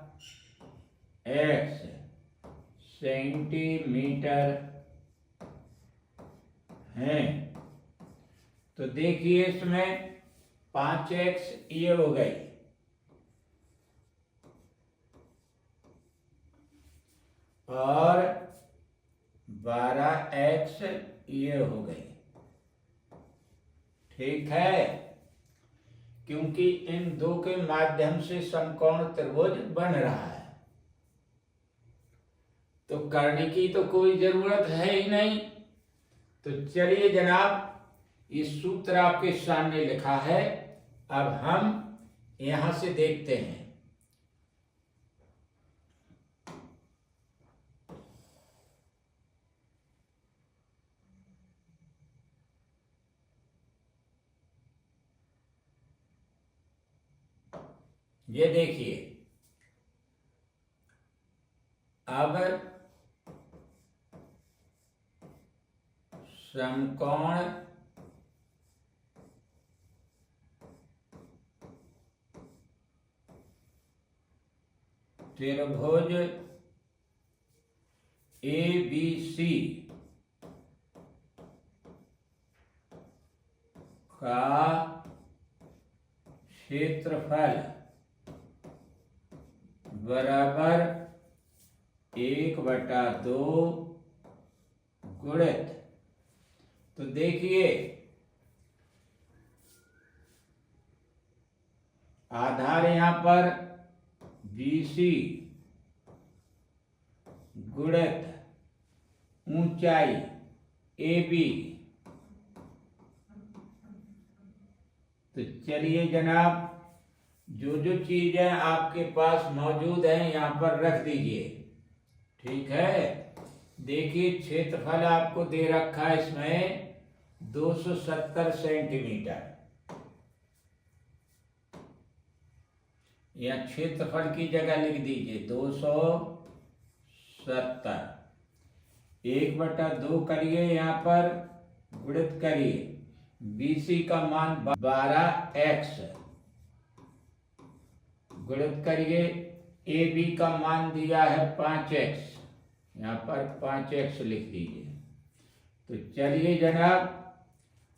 सेंटीमीटर हैं। तो देखिए इसमें 5x ये हो गई, और 12x ये हो गई। ठीक है, क्योंकि इन दो के माध्यम से समकोण त्रिभुज बन रहा है, तो कर्ण की तो कोई जरूरत है ही नहीं। तो चलिए जनाब, ये सूत्र आपके सामने लिखा है। अब हम यहां से देखते हैं। ये देखिए, अब समकोण त्रिभुज ABC का क्षेत्रफल बराबर 1/2 गुणित, तो देखिए आधार यहां पर BC गुणित ऊंचाई AB। तो चलिए जनाब, जो जो चीजें आपके पास मौजूद हैं यहां पर रख दीजिए। ठीक है, देखिए क्षेत्रफल आपको दे रखा है इसमें 270 सेंटीमीटर। या क्षेत्रफल की जगह लिख दीजिए 270, 1/2 करिए, यहाँ पर गुणित करिए, BC का मान 12x, गुणित करिए, AB का मान दिया है 5x, यहाँ पर 5x लिख दीजिए। तो चलिए जनाब,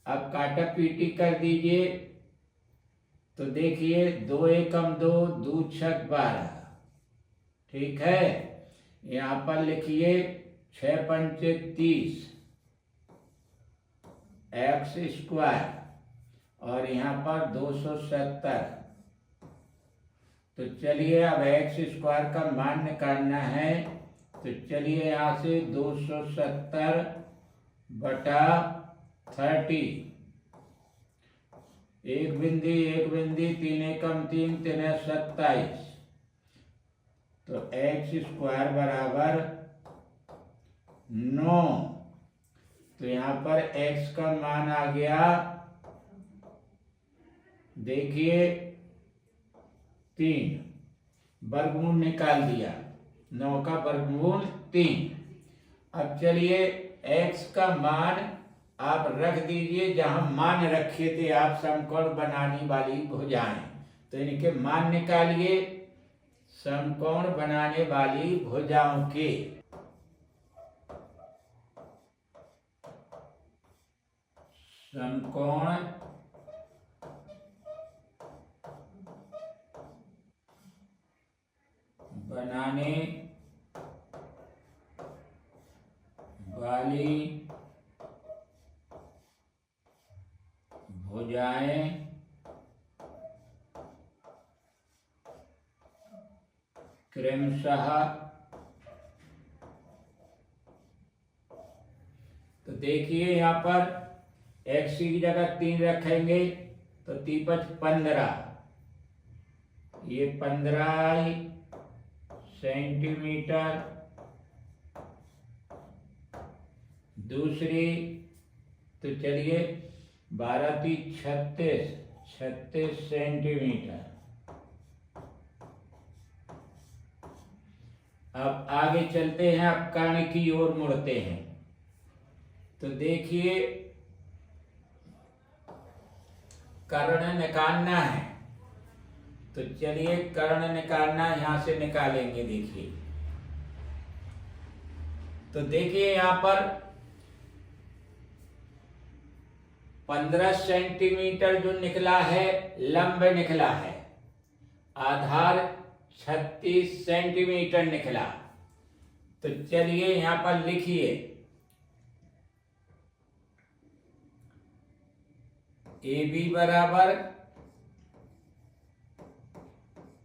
अब काटा पीटी कर दीजिए। तो देखिए 2 एकम 2, 2 छक 12, ठीक है। यहाँ पर लिखिए 6 पंचे 30 x², और यहाँ पर 270। तो चलिए अब x² का मान निकालना है। तो चलिए यहाँ से 270/30, एक बिंदी 3 एकम 3, 3 27। तो x² बराबर 9। तो यहाँ पर x का मान आ गया, देखिए 3, वर्गमूल निकाल दिया, 9 का वर्गमूल 3। अब चलिए x का मान आप रख दीजिए जहां मान रखे थे आप समकोण बनाने वाली भुजाएं। तो इनके मान निकालिए समकोण बनाने वाली भुजाओं के। समकोण बनाने वाली भुजाएं क्रमशः, तो देखिए यहाँ पर x की जगह 3 रखेंगे तो 3×5 15, ये 15 सेंटीमीटर। दूसरी, तो चलिए 12×3 36 सेंटीमीटर। अब आगे चलते हैं, अब कर्ण की ओर मुड़ते हैं। तो देखिए कर्ण निकालना है। तो चलिए कर्ण निकालना, यहां से निकालेंगे। देखिए, तो देखिए यहां पर 15 सेंटीमीटर जो निकला है, लंब निकला है। आधार 36 सेंटीमीटर निकला। तो चलिए यहां पर लिखिए AB बराबर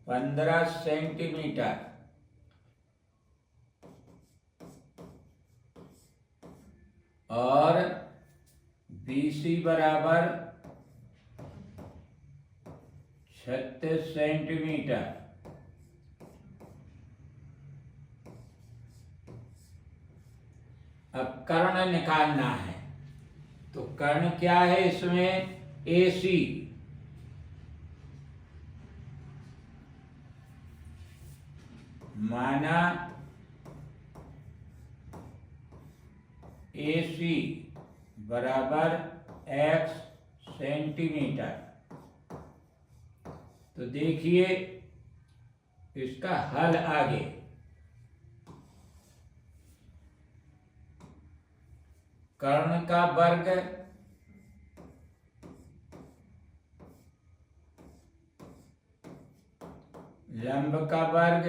15 सेंटीमीटर और BC बराबर 36 सेंटीमीटर। अब कर्ण निकालना है। तो कर्ण क्या है इसमें? AC, माना AC बराबर x सेंटीमीटर। तो देखिए इसका हल आगे। कर्ण का वर्ग लंब का वर्ग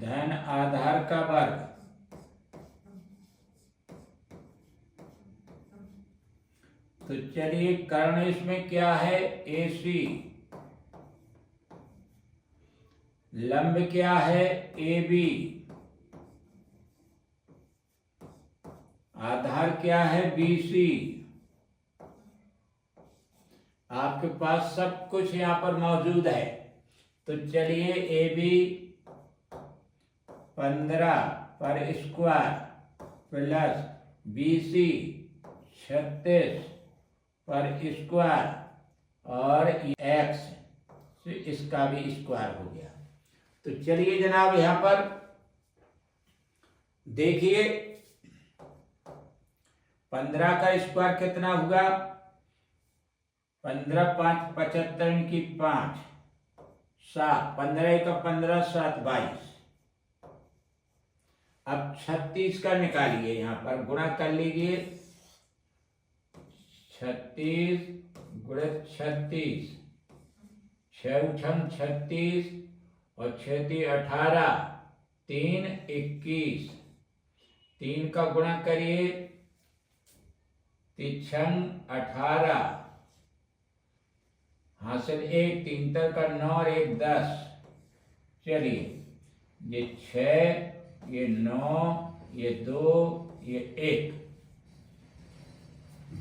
धन आधार का वर्ग। तो चलिए कर्ण इसमें क्या है? AC, लंब क्या है? AB, आधार क्या है? BC। आपके पास सब कुछ यहां पर मौजूद है। तो चलिए AB 15/² प्लस BC 36/² और x से इसका भी स्क्वायर हो गया। तो चलिए जनाब यहां पर देखिए 15 का स्क्वायर कितना हुआ, 15 5 75 की 5 7, 15 का 15 7 22। अब 36 का निकालिए, यहां पर गुणा कर लीजिए, 36 गुणित 36, 6 छम 36 और 6 18, 3 21, 3 का गुणा करिए, 3 18, हासिल 1, 3 का 9 और 1 10। चलिए ये 6, ये 9, ये 2, ये 1,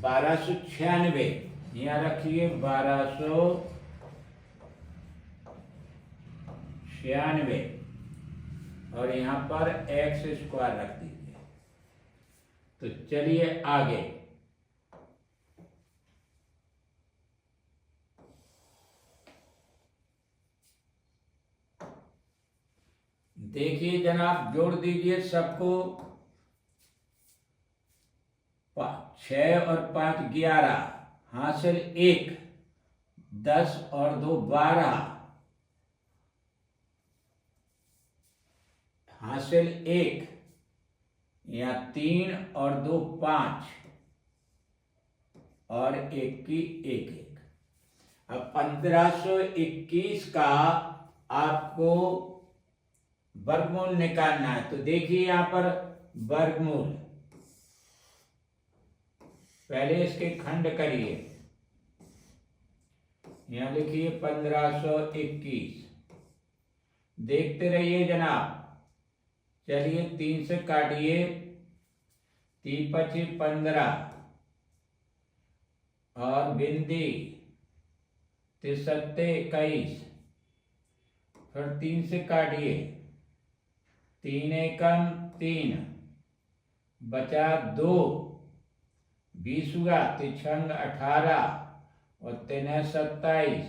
1296 यहाँ रखिए, 1296 और यहाँ पर x स्क्वायर रख दीजिए। तो चलिए आगे देखिए जनाब, जोड़ दीजिए सबको, 6 और 5 11, हासिल 1, 10 और 2 12, हासिल 1, या 3 और 2 5 और 1 की 1 1। अब 1521 का आपको वर्गमूल निकालना है। तो देखिए यहां पर वर्गमूल, पहले इसके खंड करिए, यहां लिखिए 1521, देखते रहिए जनाब। चलिए 3 से काटिए, 3 25 15 और बिंदी 3 21, फिर 3 से काटिए, 3 एकम 3, बचा 2, 20 हुआ, 3 18 और 3 27।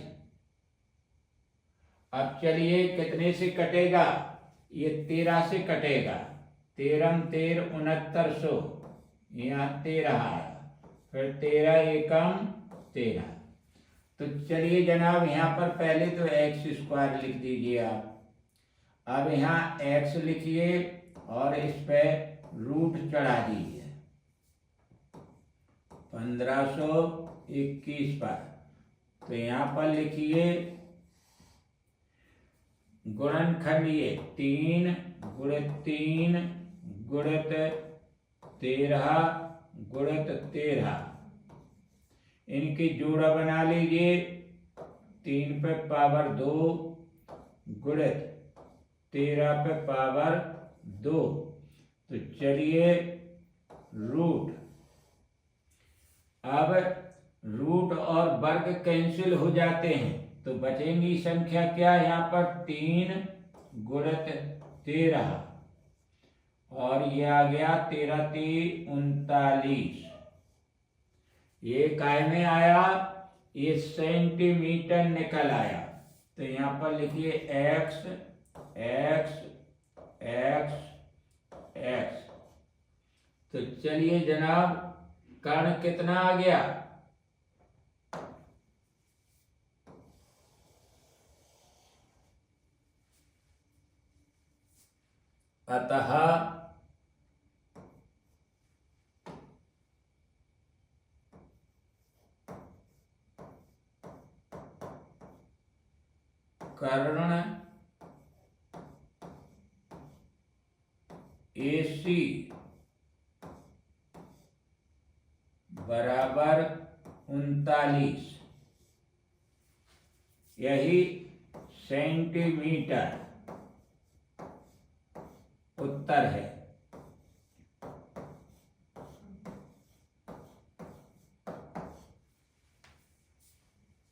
अब चलिए कितने से कटेगा, ये 13 से कटेगा, 13 13 6900, यहाँ 13 आया, फिर 13 एकम 13। तो चलिए जनाब यहाँ पर पहले तो x स्क्वायर लिख दीजिए आप। अब यहाँ x लिखिए और इस पे रूट चढ़ा दीजिए 1521 पर। तो यहाँ पर लिखिए गुणन खंडिए, 3 गुणित 3 गुणित 13 गुणित 13, इनकी जोड़ा बना लीजिए, 3 पे पावर 2 गुणित 13 पे पावर 2। तो चलिए रूट, अब रूट और वर्ग कैंसिल हो जाते हैं, तो बचेंगी संख्या क्या, यहाँ पर 3 गुणित 13 और ये आ गया 13 3 39। ये काय में आया, ये सेंटीमीटर निकल आया। तो यहाँ पर लिखिए x x x x। तो चलिए जनाब कर्ण कितना आ गया, अतः कर्ण AC बराबर 39, यही सेंटीमीटर उत्तर है।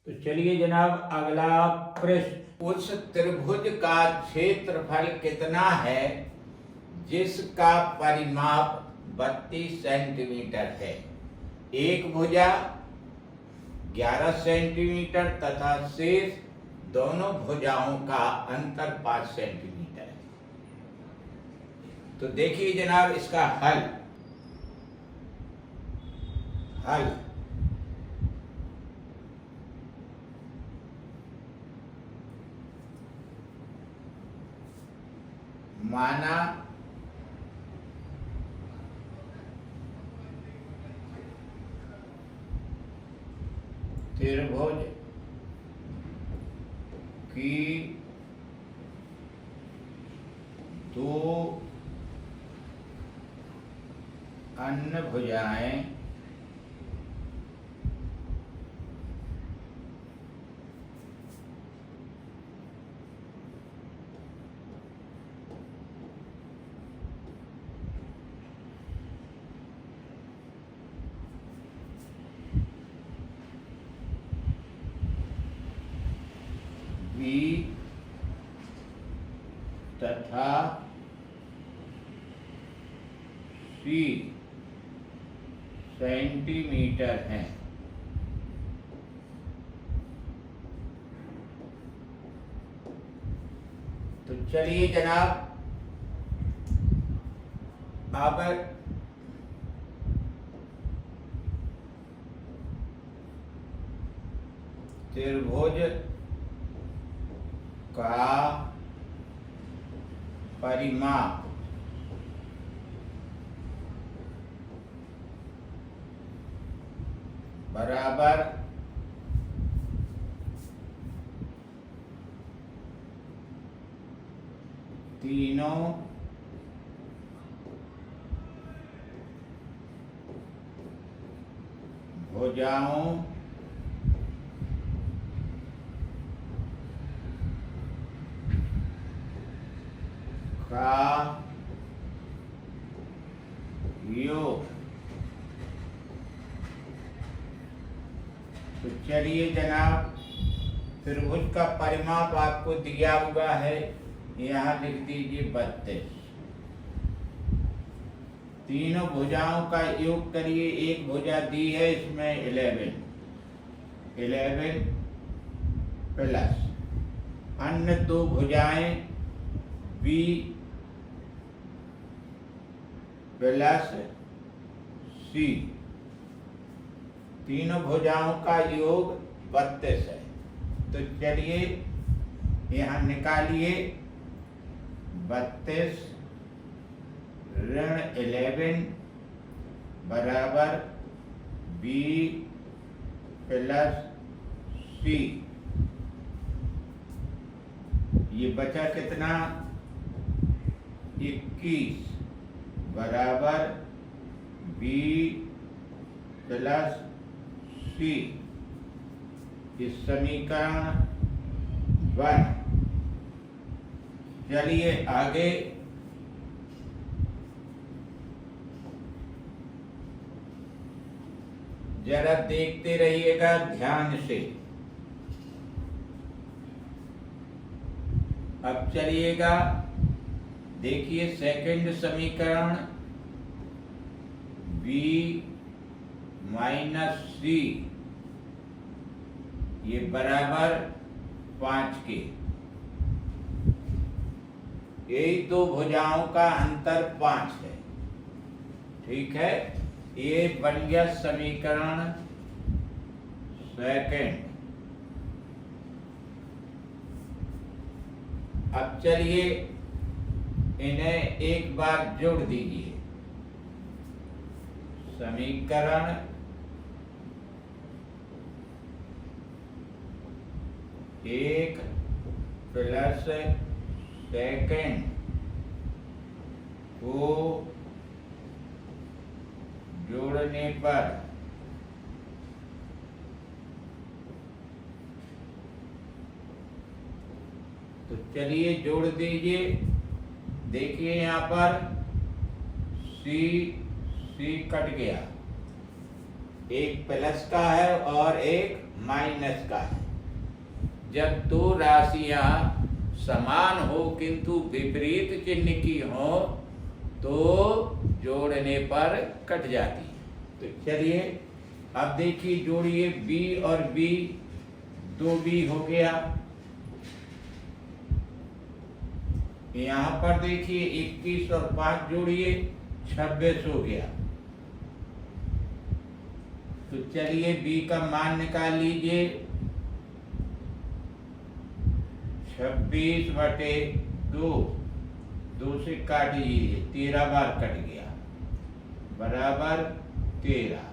तो चलिए जनाब अगला प्रश्न, उस त्रिभुज का क्षेत्रफल कितना है जिसका परिमाप 32 सेंटीमीटर है। एक भुजा 11 सेंटीमीटर तथा शेष दोनों भुजाओं का अंतर 5 सेंटीमीटर है। तो देखिए जनाब इसका हल माना त्रिभुज की दो अन्य भुजाएं बी तथा सी सेंटीमीटर हैं। तो चलिए जनाब अब त्रिभुज का परिमाप बराबर तीनों भुजाओं का योग। तो चलिए जनाब त्रिभुज का परिमाप आपको दिया हुआ है, यहाँ लिख दीजिए 32। तीनों भुजाओं का योग करिए, एक भुजा दी है इसमें 11 प्लस अन्य दो भुजाएं बी प्लस सी, तीनों भुजाओं का योग 32 है। तो चलिए यहाँ निकालिए 32 ऋण 11 बराबर बी प्लस सी। ये बचा कितना 21 बराबर बी प्लस सी। इस समीकरण 1। चलिए आगे जरा देखते रहिएगा ध्यान से। अब चलिएगा देखिए सेकंड समीकरण b माइनस सी ये बराबर 5 के। यही दो भुजाओं का अंतर 5 है, ठीक है। ये बन गया समीकरण सेकंड। अब चलिए इन्हें एक बार जोड़ दीजिए। समीकरण एक प्लस सेकंड को जोड़ने पर तो चलिए जोड़ दीजिए। देखिए यहाँ पर सी कट गया, एक प्लस का है और एक माइनस का है। जब दो राशियां समान हो किंतु विपरीत चिन्ह की हो तो जोड़ने पर कट जाती है। तो चलिए अब देखिए जोड़िए बी और बी, 2b हो गया। यहाँ पर देखिए 21 और 5 जोड़िए 26 हो गया। तो चलिए b का मान निकाल लीजिए। 26/2, 2 से काट लीजिए, 13 बार कट गया, बराबर 13।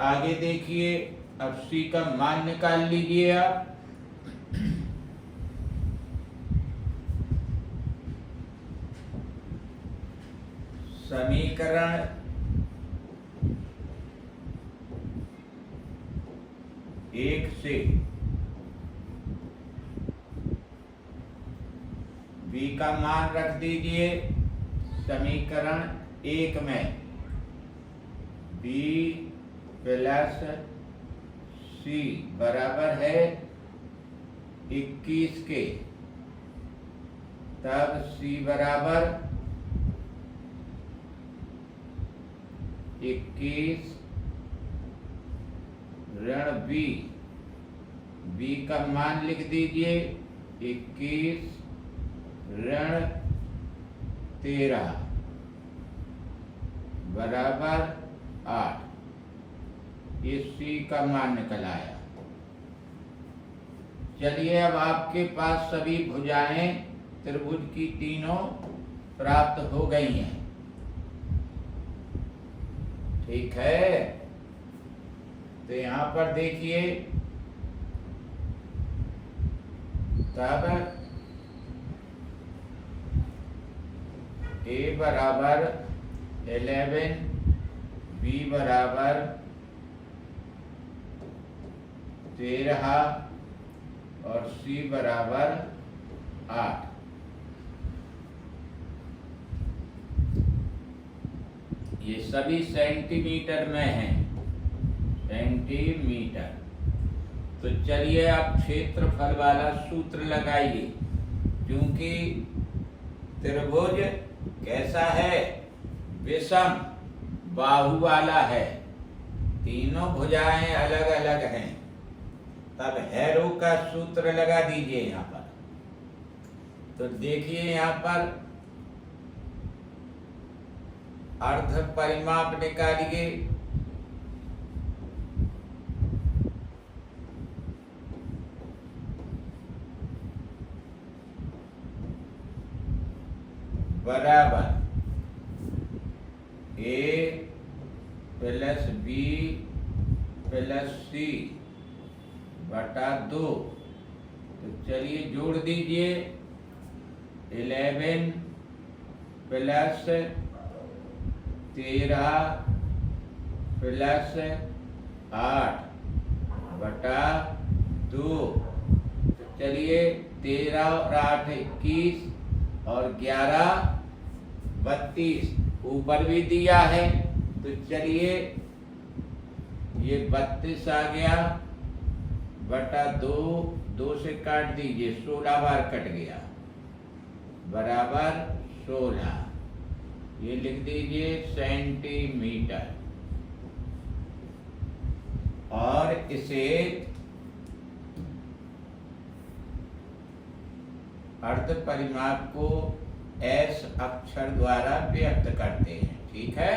आगे देखिए, अब c का मान निकाल लीजिए आप। समीकरण एक से b का मान रख दीजिए समीकरण 1 में, b प्लस c बराबर है 21 के, तब c बराबर 21 ऋण b का मान लिख दीजिए 21 ऋण 13 बराबर 8। ये c का मान निकल आया। चलिए अब आपके पास सभी भुजाएं त्रिभुज की तीनों प्राप्त हो गई हैं, ठीक है। तो यहाँ पर देखिए, तब a बराबर 11, b बराबर 13 और c बराबर 8। ये सभी सेंटीमीटर में हैं, सेंटीमीटर। तो चलिए आप क्षेत्रफल वाला सूत्र लगाइए, क्योंकि त्रिभुज कैसा है, विषम बाहु वाला है, तीनों भुजाएं अलग अलग हैं। तब हैरो का सूत्र लगा दीजिए यहाँ पर। तो देखिए यहाँ पर अर्ध परिमाप निकालिए। बराबर a plus b plus c बटा 2। तो चलिए जोड़ दीजिए 11 प्लस 13 प्लस 8 बटा 2। तो चलिए 13 और 8 21 और 11 32, ऊपर भी दिया है। तो चलिए ये 32 आ गया बटा 2, 2 से काट दीजिए, 16 बार कट गया, बराबर 16। ये लिख दीजिए सेंटीमीटर। और इसे अर्ध परिमाप को S अक्षर द्वारा व्यक्त करते हैं, ठीक है।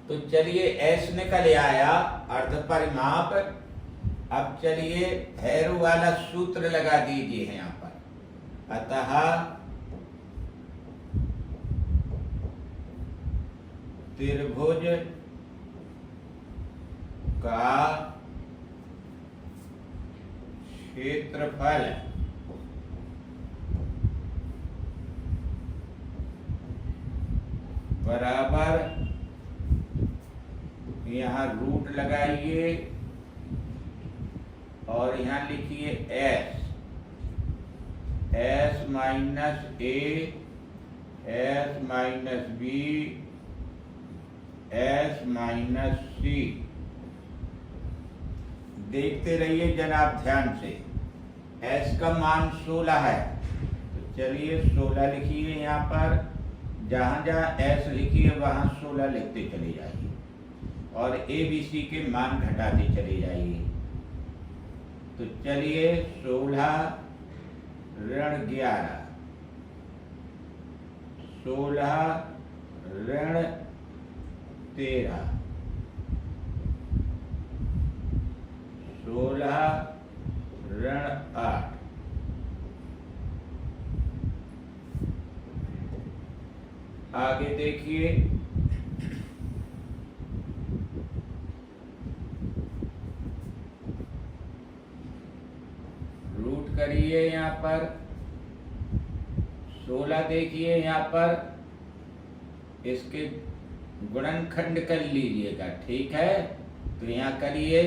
तो चलिए S निकल आया अर्ध परिमाप। अब चलिए हैरो वाला सूत्र लगा दीजिए यहाँ पर। अतः त्रिभुज का क्षेत्रफल बराबर, यहाँ रूट लगाइए और यहाँ लिखिए s minus a, s minus b, s minus c। देखते रहिए जनाब ध्यान से। s का मान 16 है, तो चलिए 16 लिखिए यहाँ पर। जहाँ जहाँ s लिखिए वहाँ 16 लिखते चले जाइए। और ABC के मान घटाते चले जाइए। तो चलिए 16 ऋण 11, 16 ऋण 13, 16 ऋण 8, आगे देखिए रूट करिए यहाँ पर 16 देखिए यहाँ पर इसके गुणनखंड कर लीजिएगा, ठीक है। तो यहाँ करिए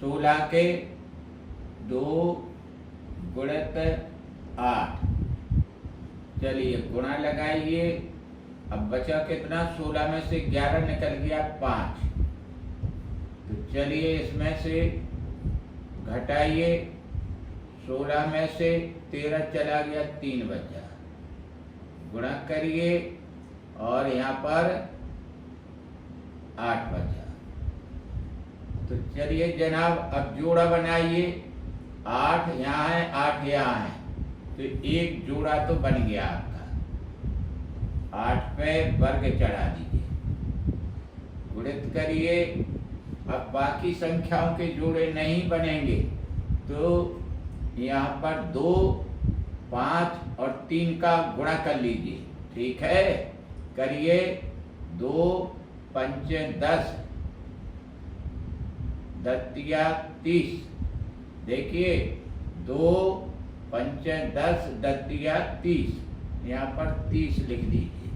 16 के 2 गुणित 8, चलिए गुणा लगाइए। अब बचा कितना, 16 में से 11 निकल गया 5, तो चलिए इसमें से घटाइए, 16 में से 13 चला गया, 3 बचा, गुणा करिए और यहाँ पर 8 बचा। तो चलिए जनाब अब जोड़ा बनाइए, 8 यहाँ है 8 यहाँ है, तो एक जोड़ा तो बन गया आपका। 8 पे वर्ग चढ़ा दीजिए, गुणित करिए। अब बाकी संख्याओं के जोड़े नहीं बनेंगे, तो यहाँ पर 2, 5 और 3 का गुणा कर लीजिए, ठीक है। करिए 2 5 10, 30, देखिए 2 5 10 30, यहाँ पर 30 लिख दीजिए।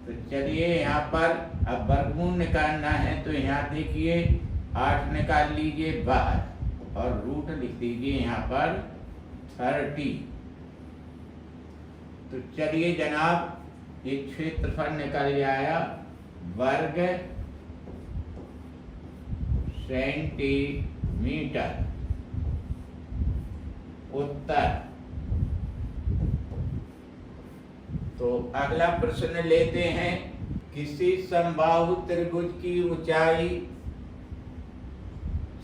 तो चलिए यहाँ पर अब वर्गमूल निकालना है, तो यहाँ देखिए 8 निकाल लीजिए बाहर और रूट लिख दीजिए यहाँ पर 30। तो चलिए जनाब ये क्षेत्रफल निकल आया वर्ग सेंटीमीटर। उत्तर। तो अगला प्रश्न लेते हैं, किसी समबाहु त्रिभुज की ऊंचाई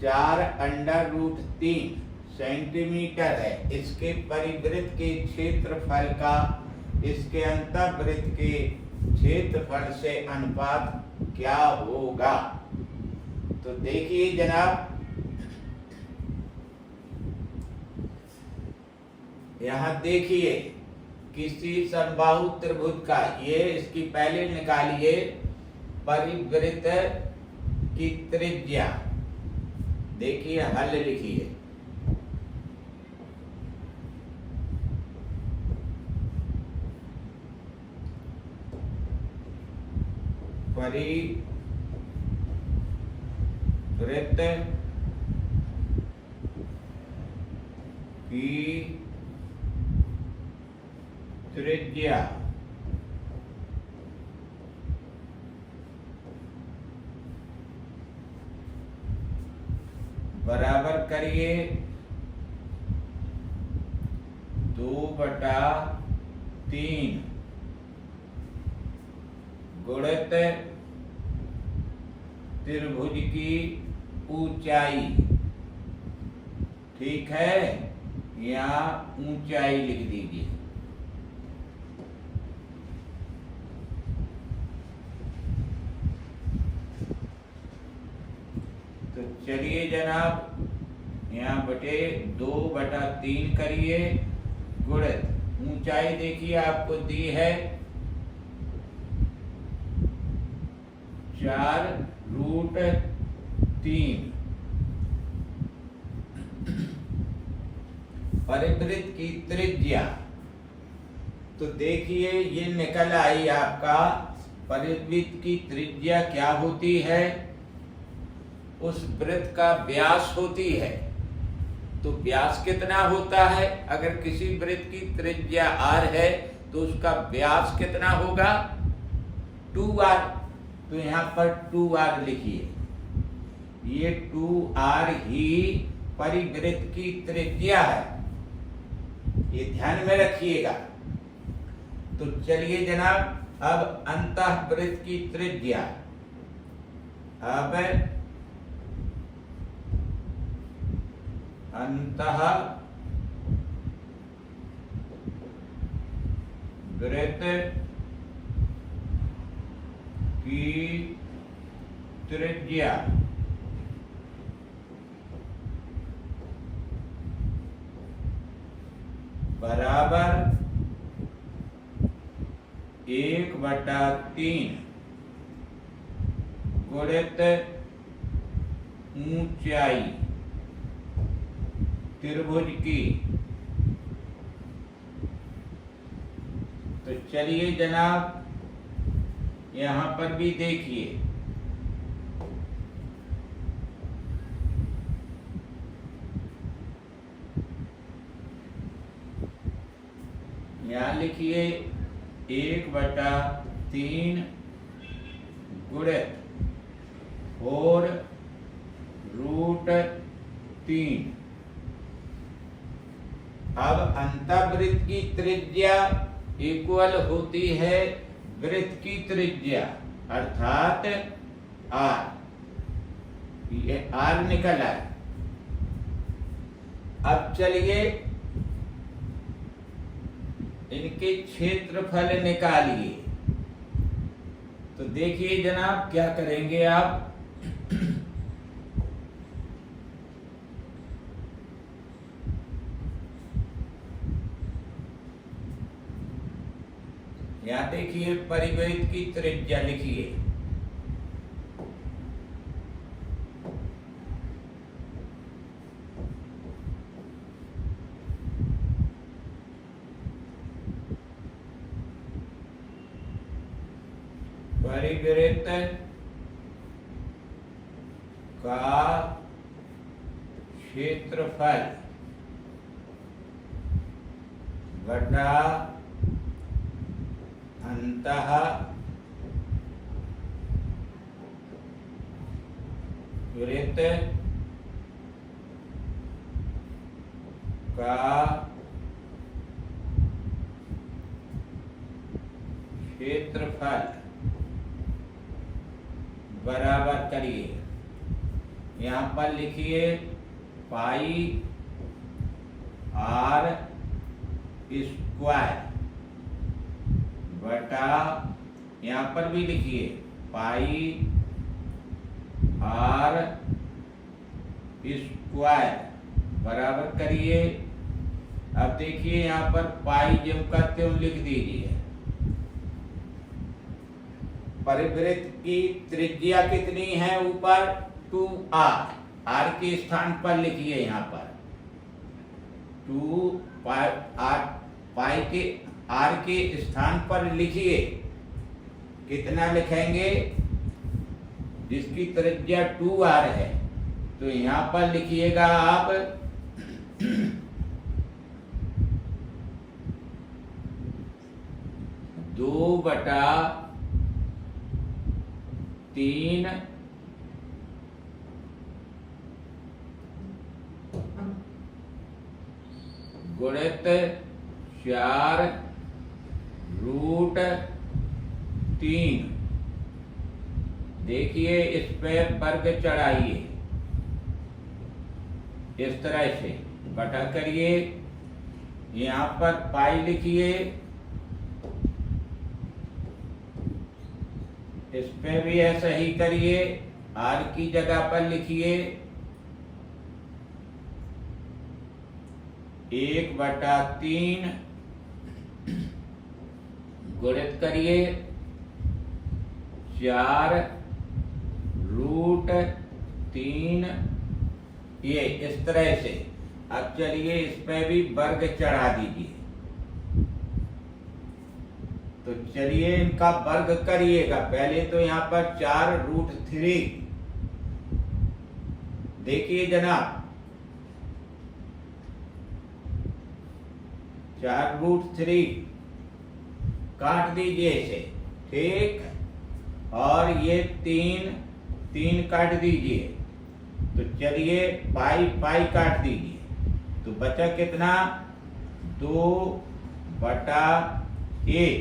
4√3 सेंटीमीटर है, इसके परिवृत्त के क्षेत्रफल का इसके अंतःवृत्त के क्षेत्रफल से अनुपात क्या होगा। तो देखिए जनाब यहाँ देखिए किसी समबाहु त्रिभुज का, ये इसकी पहले निकालिए परिवृत्त की त्रिज्या, देखिए हल लिखिए। परिवृत्त की त्रिज्या बराबर करिए 2/3 गुणित त्रिभुज की ऊंचाई, ठीक है। यहाँ ऊंचाई लिख दीजिए। तो चलिए जनाब यहाँ बटे 2/3 करिए गुणित ऊंचाई देखिए आपको दी है 4√3, परिवृत्त की त्रिज्या। तो देखिए ये निकल आई आपका परिवृत्त की त्रिज्या क्या होती है, उस वृत्त का व्यास होती है। तो व्यास कितना होता है, अगर किसी वृत्त की त्रिज्या r है तो उसका व्यास कितना होगा 2r। तो यहाँ पर 2r लिखिए, ये 2r ही परिवृत्त की त्रिज्या है, ये ध्यान में रखिएगा। तो चलिए जनाब अब अंतःवृत्त की त्रिज्या, अब अंतःवृत्त की त्रिज्या बराबर 1/3 गुणित ऊंचाई त्रिभुज की। तो चलिए जनाब यहां पर भी देखिए, यहां लिखिए 1/3 गुणित 4√3। अब अंतःवृत्त की त्रिज्या इक्वल होती है वृत्त की त्रिज्या अर्थात r। ये r निकल आए। अब चलिए इनके क्षेत्रफल निकालिए। तो देखिए जनाब क्या करेंगे आप, यहां देखिए परिवृत्त की त्रिज्या लिखिए, परिवृत्त का क्षेत्रफल बटा अंतःवृत्त का क्षेत्रफल बराबर करिए, यहां पर लिखिए पाई r स्क्वायर बटा, यहां पर भी लिखिए पाई r स्क्वायर बराबर करिए। अब देखिए यहां पर पाई ज्यों का त्यों लिख दीजिए। परिवृत्त की त्रिज्या कितनी है ऊपर 2r, r के स्थान पर लिखिए यहां पर 2 पाई के r के स्थान पर लिखिए, कितना लिखेंगे, जिसकी त्रिज्या 2r है तो यहां पर लिखिएगा आप 2/3 गुणित 4√3। देखिए इस पे वर्ग चढ़ाइए, इस तरह से बटा करिए, यहां पर पाई लिखिए, इस पे भी ऐसा ही करिए, r की जगह पर लिखिए 1/3 गुणित करिए 4√3, ये इस तरह से। अब चलिए इस पे भी वर्ग चढ़ा दीजिए। तो चलिए इनका वर्ग करिएगा। पहले तो यहाँ पर 4√3, देखिए जनाब 4√3 काट दीजिए इसे, ठीक, और ये 3 काट दीजिए। तो चलिए पाई काट दीजिए, तो बचा कितना 2/1।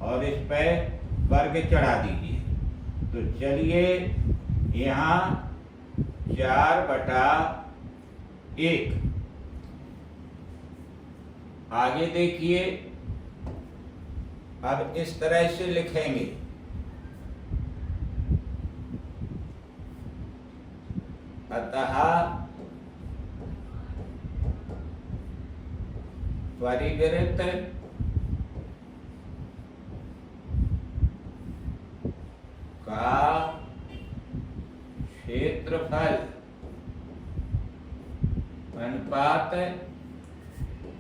और इस पे वर्ग चढ़ा दीजिए। तो चलिए यहाँ 4/1। आगे देखिए, अब इस तरह से लिखेंगे, अतः परिवृत्त का क्षेत्रफल अनुपात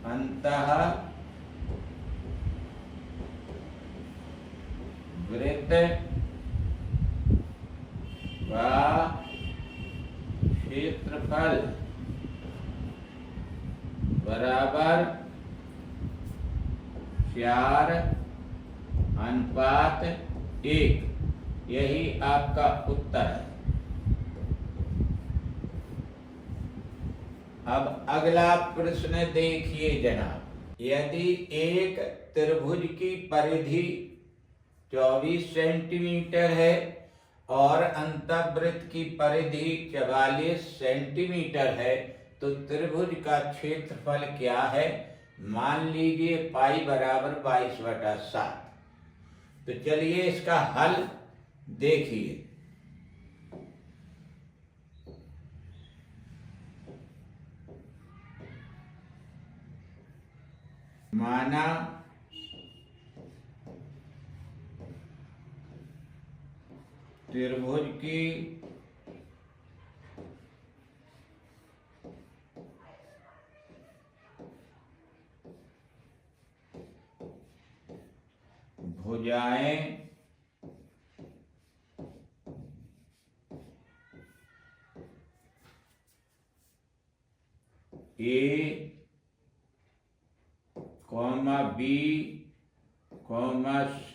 अंतः वृत्त का क्षेत्रफल बराबर 4/1। यही आपका उत्तर है। अब अगला प्रश्न देखिए जनाब, यदि एक त्रिभुज की परिधि 24 सेंटीमीटर है और अंतःवृत्त की परिधि 44 सेंटीमीटर है, तो त्रिभुज का क्षेत्रफल क्या है? मान लीजिए पाई बराबर 22/7। तो चलिए इसका हल देखिए। माना त्रिभुज की भुजाएं A, B, C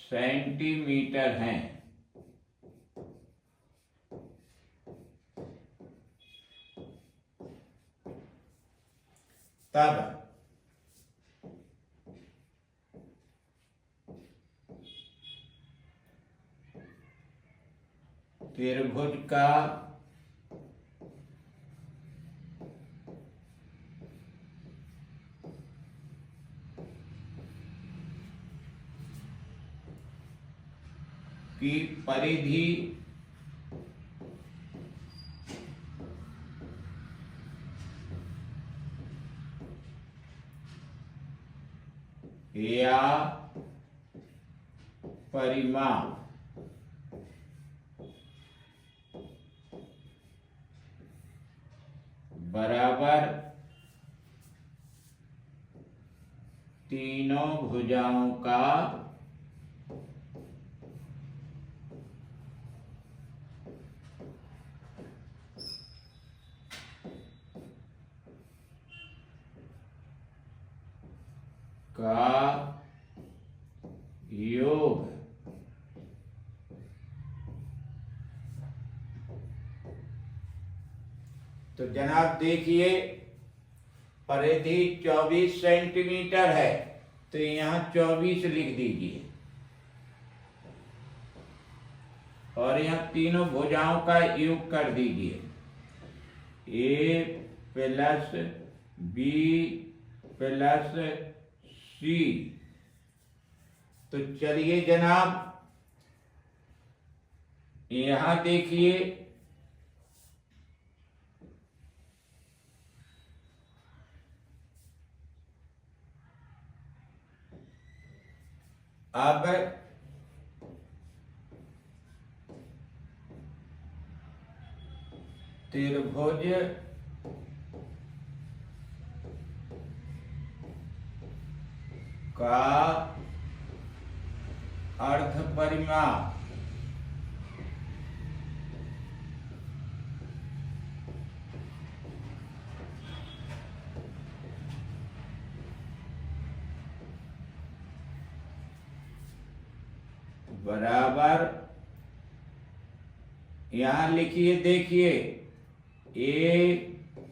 सेंटीमीटर हैं, तब त्रिभुज का की परिधि या परिमाप बराबर तीनों भुजाओं का योग। तो जनाब देखिए, परिधि 24 सेंटीमीटर है, तो यहाँ 24 लिख दीजिए और यहाँ तीनों भुजाओं का योग कर दीजिए, A + B + C। तो चलिए जनाब यहाँ देखिए, अब त्रिभुज का अर्ध परिमाप बराबर, यहां लिखिए, देखिए A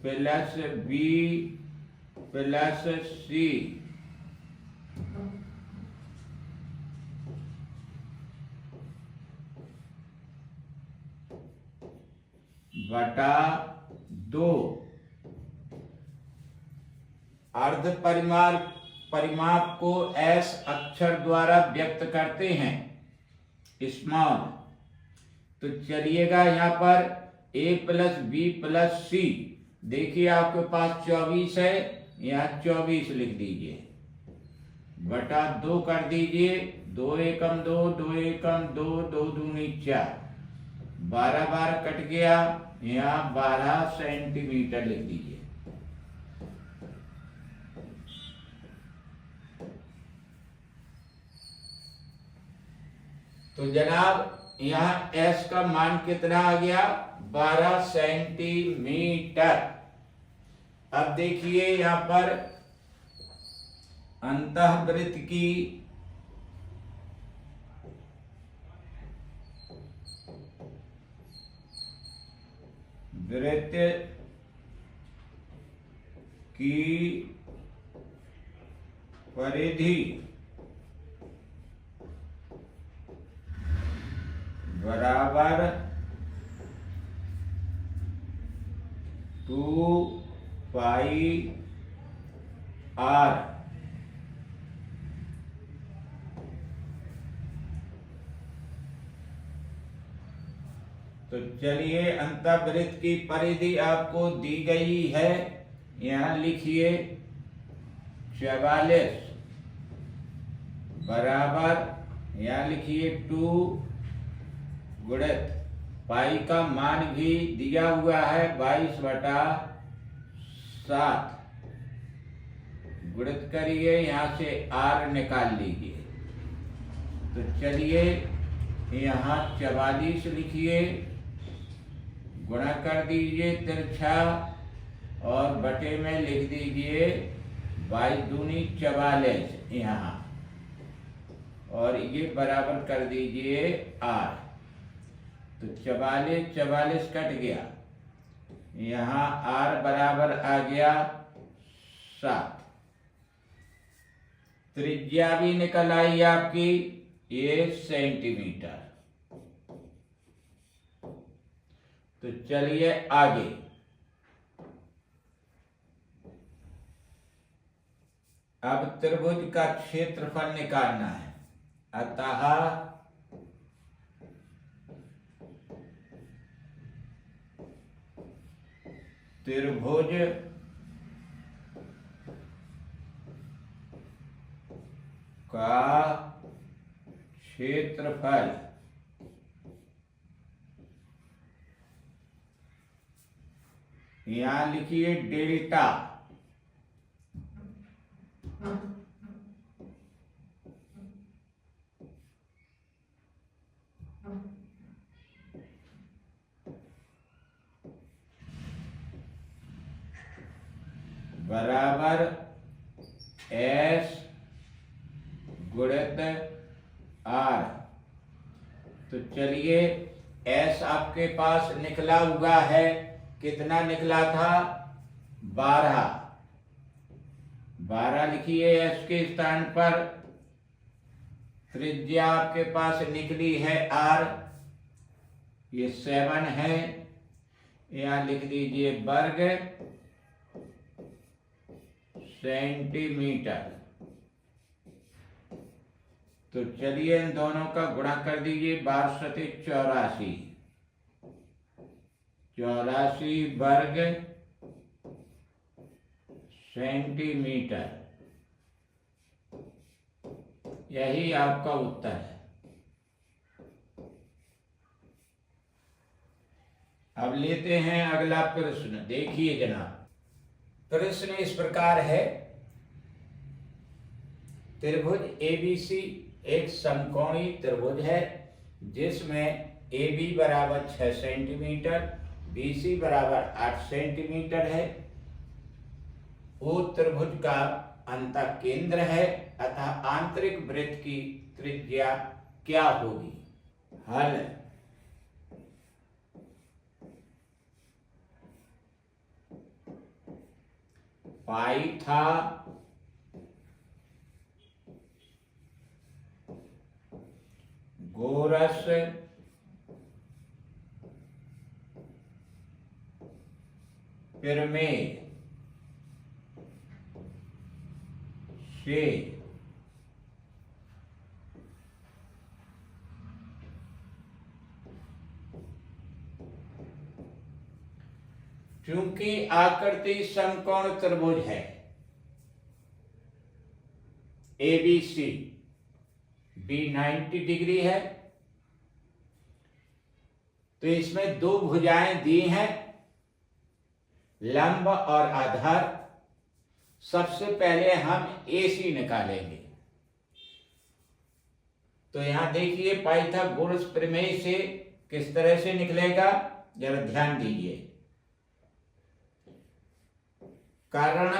+ B + C बटा 2। अर्ध परिमाप को एस अक्षर द्वारा व्यक्त करते हैं, स्मॉल। तो चलिएगा यहाँ पर a प्लस बी प्लस सी, देखिए आपके पास 24 है, यहाँ 24 लिख दीजिए, बटा 2 कर दीजिए, 2 एकम 2, 2 एकम 2, 2 दूनी 4, 12 बार कट गया, यहाँ 12 सेंटीमीटर लिख दीजिए। तो जनाब यहाँ s का मान कितना आ गया, 12 सेंटीमीटर। अब देखिए यहाँ पर अंतःवृत्त की वृत्त की परिधि बराबर 2 पाई r। तो चलिए अंतःवृत्त की परिधि आपको दी गई है, यहां लिखिए 44 बराबर, यहां लिखिए 2 गुणित पाई का मान भी दिया हुआ है 22/7, गुणित करिए, यहां से r निकाल लीजिए। तो चलिए यहाँ 44 लिखिए, गुणा कर दीजिए तिरछा, और बटे में लिख दीजिए 22 दूनी 44 यहाँ, और ये बराबर कर दीजिए r। तो 44 कट गया, यहाँ r बराबर आ गया 7। त्रिज्या भी निकल आई आपकी, ये सेंटीमीटर। तो चलिए आगे, अब त्रिभुज का क्षेत्रफल निकालना है, अतः त्रिभुज का क्षेत्रफल यहां लिखिए डेल्टा, बराबर S गुणित R। तो चलिए S आपके पास निकला हुआ है, कितना निकला था, 12 लिखिए S के स्थान पर। त्रिज्या आपके पास निकली है R, ये 7 है, यहां लिख दीजिए वर्ग सेंटीमीटर। तो चलिए इन दोनों का गुणा कर दीजिए, 12 84 वर्ग सेंटीमीटर, यही आपका उत्तर है। अब लेते हैं अगला प्रश्न, देखिए जनाब, प्रश्न इस प्रकार है, त्रिभुज ABC एक समकोणीय त्रिभुज है जिसमें AB बराबर 6 सेंटीमीटर, BC बराबर 8 सेंटीमीटर है। वो त्रिभुज का अंतः केंद्र है, अतः आंतरिक वृत्त की त्रिज्या क्या होगी। हल, पाई था गोरस प्रमेय से चूंकि आकृति समकोण त्रिभुज है ABC, B 90 डिग्री है, तो इसमें दो भुजाएं दी हैं, लंब और आधार। सबसे पहले हम AC निकालेंगे। तो यहां देखिए पाइथागोरस प्रमेय से किस तरह से निकलेगा, जरा ध्यान दीजिए। कारण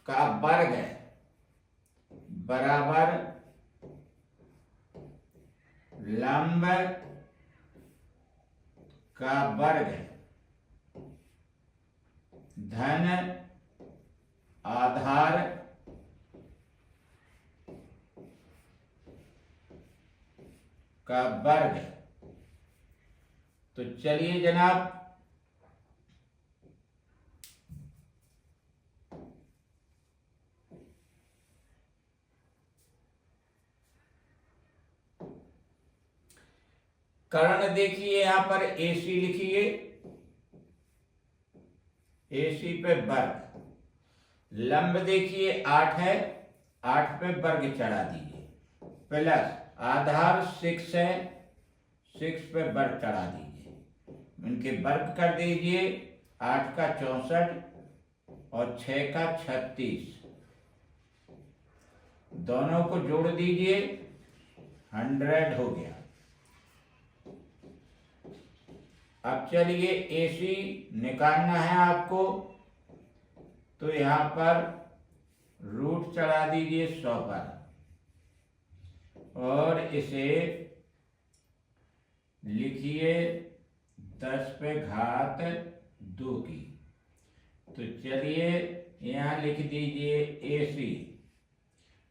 का वर्ग बराबर लंब का वर्ग धन आधार का वर्ग। तो चलिए जनाब कर्ण देखिए, यहां पर AC लिखिए, AC पे वर्ग। लंब देखिए 8 है, 8 पे वर्ग चढ़ा दीजिए, प्लस आधार 6 है, 6 पे वर्ग चढ़ा दीजिए, इनके वर्ग कर दीजिए। 8 का 64 और 6 का 36, दोनों को जोड़ दीजिए, 100 हो गया। अब चलिए AC निकालना है आपको, तो यहां पर रूट चढ़ा दीजिए 100 पर और इसे लिखिए 10 पे घात 2 की। तो चलिए यहां लिख दीजिए AC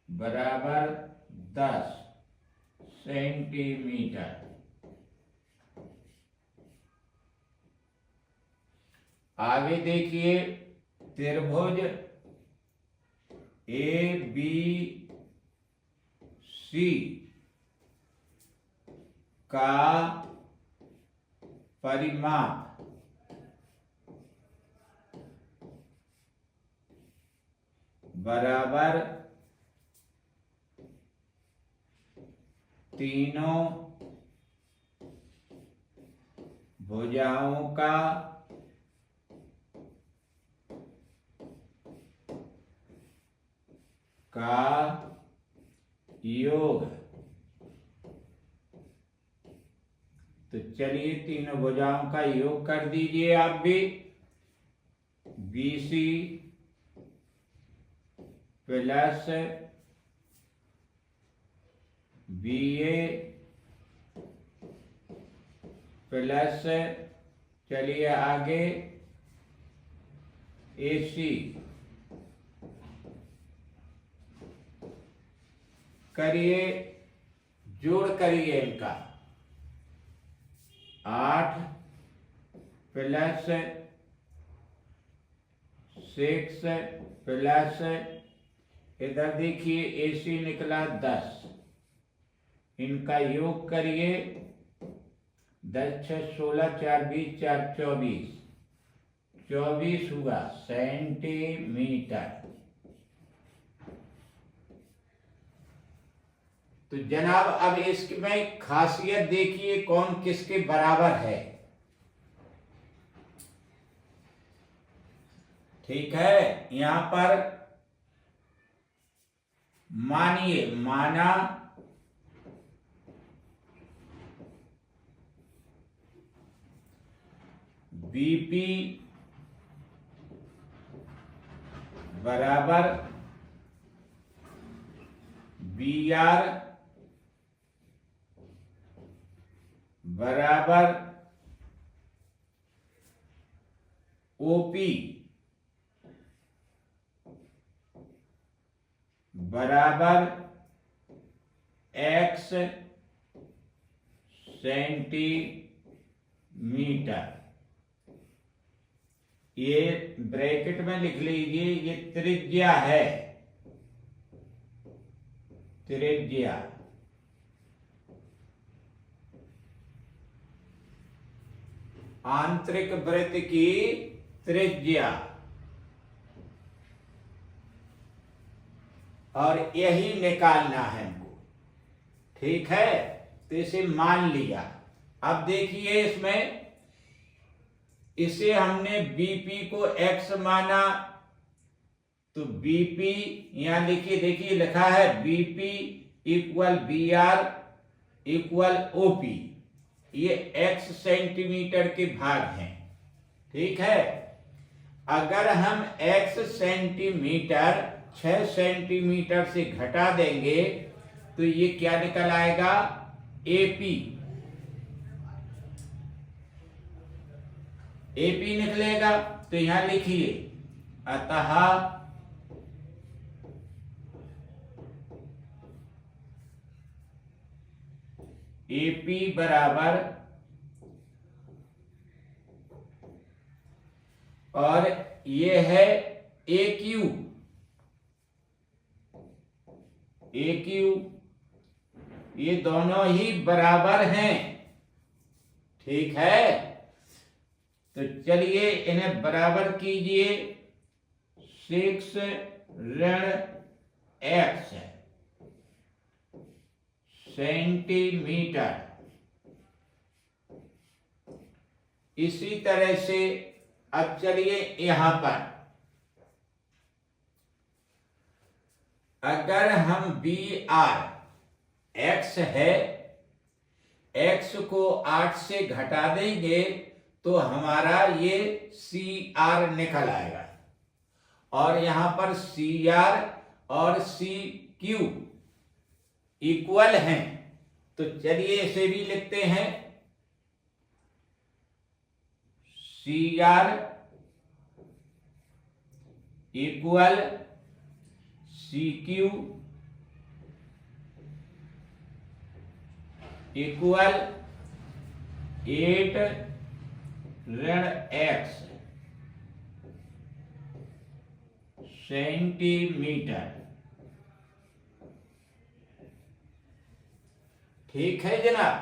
बराबर 10 सेंटीमीटर। आगे देखिए त्रिभुज ABC का परिमाप बराबर तीनों भुजाओं का योग। तो चलिए तीनों भुजाओं का योग कर दीजिए आप भी। BC प्लस BA प्लस, चलिए आगे AC करिए, जोड़ करिए इनका। 8 प्लस 6 प्लस, इधर देखिए AC निकला 10, इनका योग करिए। 10 6 16 4 20 4 24, 24 हुआ सेंटीमीटर। तो जनाब अब इसमें खासियत देखिए कौन किसके बराबर है। ठीक है, यहां पर मानिए, माना BP बराबर BR बराबर OP बराबर X सेंटीमीटर। मीटर। ये ब्रैकेट में लिख लीजिए, ये त्रिज्या है, त्रिज्या। आंतरिक वृत्त की त्रिज्या, और यही निकालना है हमको। ठीक है, तो इसे मान लिया। अब देखिए इसमें, इसे हमने बीपी को एक्स माना, तो बीपी यहां लिखिए, देखिए लिखा है BP equal B R equal OP. ये एक्स सेंटीमीटर के भाग हैं। ठीक है, अगर हम एक्स सेंटीमीटर 6 सेंटीमीटर से घटा देंगे तो ये क्या निकल आएगा, एपी। एपी निकलेगा, तो यहां लिखिए, अतः एपी बराबर, और ये है AQ। AQ ये दोनों ही बराबर हैं। ठीक है, तो चलिए इन्हें बराबर कीजिए। 6 ऋण x सेंटीमीटर। इसी तरह से अब चलिए यहां पर, अगर हम बी आर एक्स है, एक्स को 8 से घटा देंगे तो हमारा ये सी आर निकल आएगा, और यहां पर सी आर और सी क्यू इक्वल हैं। तो चलिए इसे भी लिखते हैं, C R equal C Q equal 8 ऋण x सेंटीमीटर। ठीक है जनाब,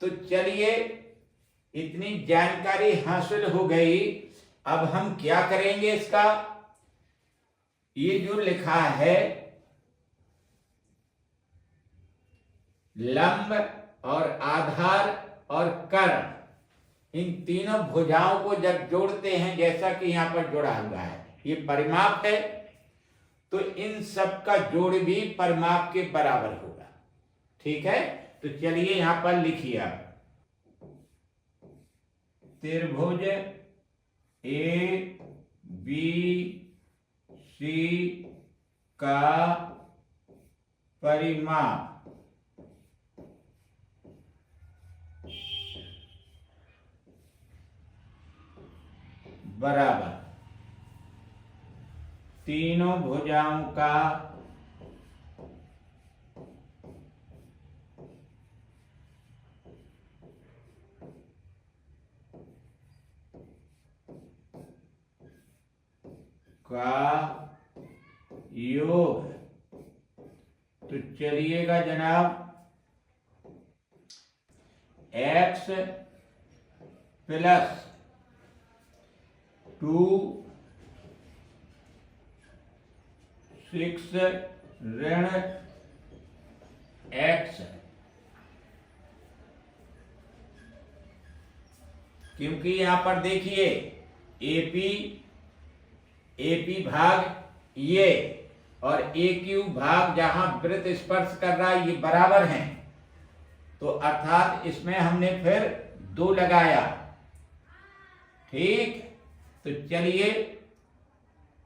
तो चलिए इतनी जानकारी हासिल हो गई। अब हम क्या करेंगे, इसका ये जो लिखा है लंब और आधार और कर्ण, इन तीनों भुजाओं को जब जोड़ते हैं, जैसा कि यहां पर जोड़ा हुआ है, ये परिमाप है, तो इन सब का जोड़ भी परिमाप के बराबर होगा। ठीक है, तो चलिए यहां पर लिखिए आप, त्रिभुज ए बी सी का परिमाप बराबर तीनों भुजाओं का योग। तो चलिएगा जनाब, x प्लस 2 6 ऋण x, क्योंकि यहां पर देखिए एपी भाग ये और AQ भाग जहां वृत्त स्पर्श कर रहा है, ये बराबर हैं। तो अर्थात इसमें हमने फिर 2 लगाया। ठीक, तो चलिए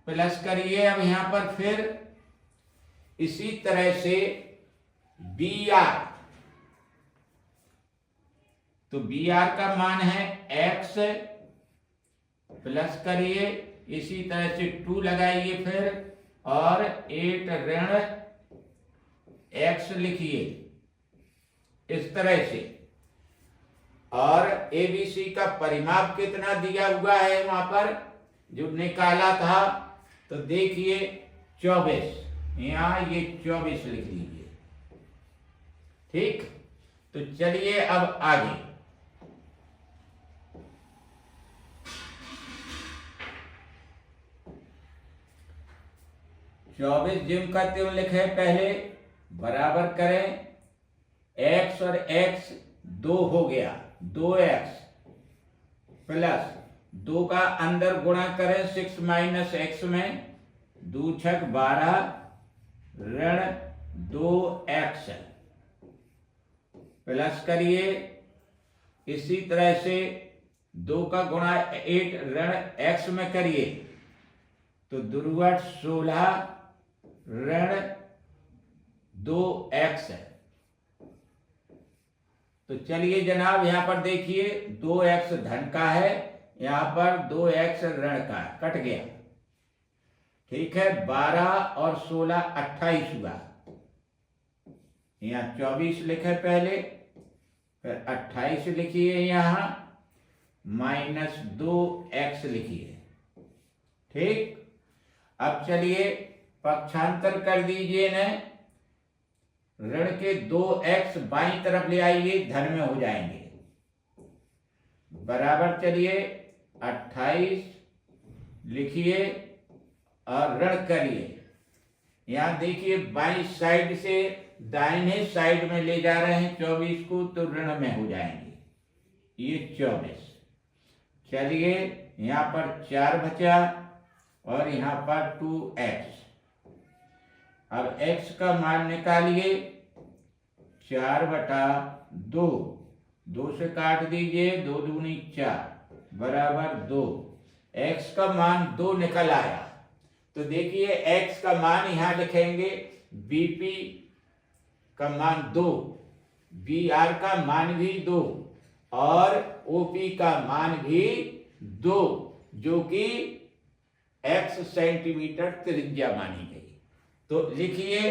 प्लस करिए अब यहां पर, फिर इसी तरह से BR, तो BR का मान है x, प्लस करिए, इसी तरह से 2 लगाइए फिर, और 8 ऋण x लिखिए इस तरह से। और ABC का परिमाप कितना दिया हुआ है वहां पर जो निकाला था, तो देखिए 24, यहां ये 24 लिख लीजिए। ठीक, तो चलिए अब आगे। चौबीस जिम का त्यों लिखे, पहले बराबर करें, x और x 2 हो गया, 2x प्लस 2 का अंदर गुणा करें 6 माइनस x में, 2 छक 12 ऋण 2x प्लस करिए। इसी तरह से 2 का गुणा 8 ऋण x में करिए, तो दुर्वट 16 ऋण 2x है। तो चलिए जनाब यहां पर देखिए 2x धन का है, यहां पर 2x ऋण का है, कट गया। ठीक है, 12 और 16 28 हुआ, यहां 24 लिखे पहले, फिर 28 लिखिए, यहां माइनस 2x लिखिए। ठीक, अब चलिए पक्षांतर कर दीजिए न, ऋण के 2x बाईं तरफ ले आइए, धन में हो जाएंगे, बराबर। चलिए 28 लिखिए और ऋण करिए। यहां देखिए बाईं साइड से दाहिने साइड में ले जा रहे हैं 24 को, तो ऋण में हो जाएंगे ये 24। चलिए यहां पर 4 बचा और यहां पर 2x। अब x का मान निकालिए, 4/2, 2 से काट दीजिए, 2 दूनी 4 बराबर 2। x का मान 2 निकल आया, तो देखिए x का मान यहां लिखेंगे, BP का मान 2, BR का मान भी 2 और OP का मान भी 2, जो कि x सेंटीमीटर त्रिज्या मानी गई। तो लिखिए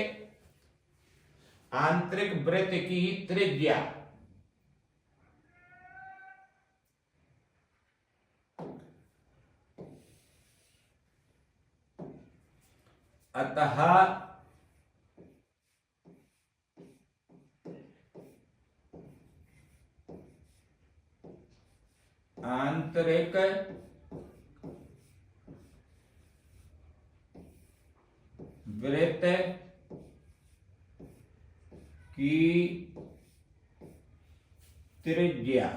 आंतरिक वृत्त की त्रिज्या, अतः आंतरिक वृत्त की त्रिज्या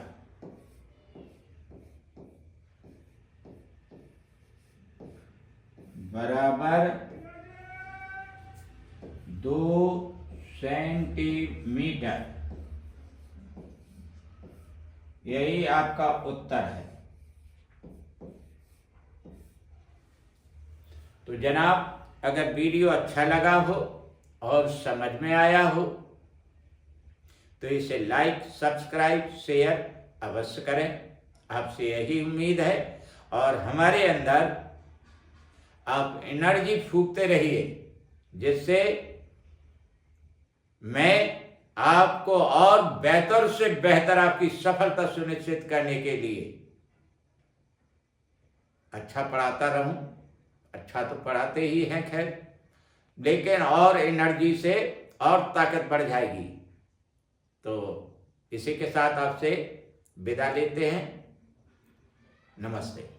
बराबर 2 सेंटीमीटर। यही आपका उत्तर है। तो जनाब अगर वीडियो अच्छा लगा हो और समझ में आया हो तो इसे लाइक, सब्सक्राइब, शेयर अवश्य करें, आपसे यही उम्मीद है। और हमारे अंदर आप एनर्जी फूंकते रहिए, जिससे मैं आपको और बेहतर से बेहतर आपकी सफलता सुनिश्चित करने के लिए अच्छा पढ़ाता रहूं। अच्छा तो पढ़ाते ही हैं खैर, लेकिन और एनर्जी से और ताकत बढ़ जाएगी। तो इसी के साथ आपसे विदा लेते हैं। नमस्ते।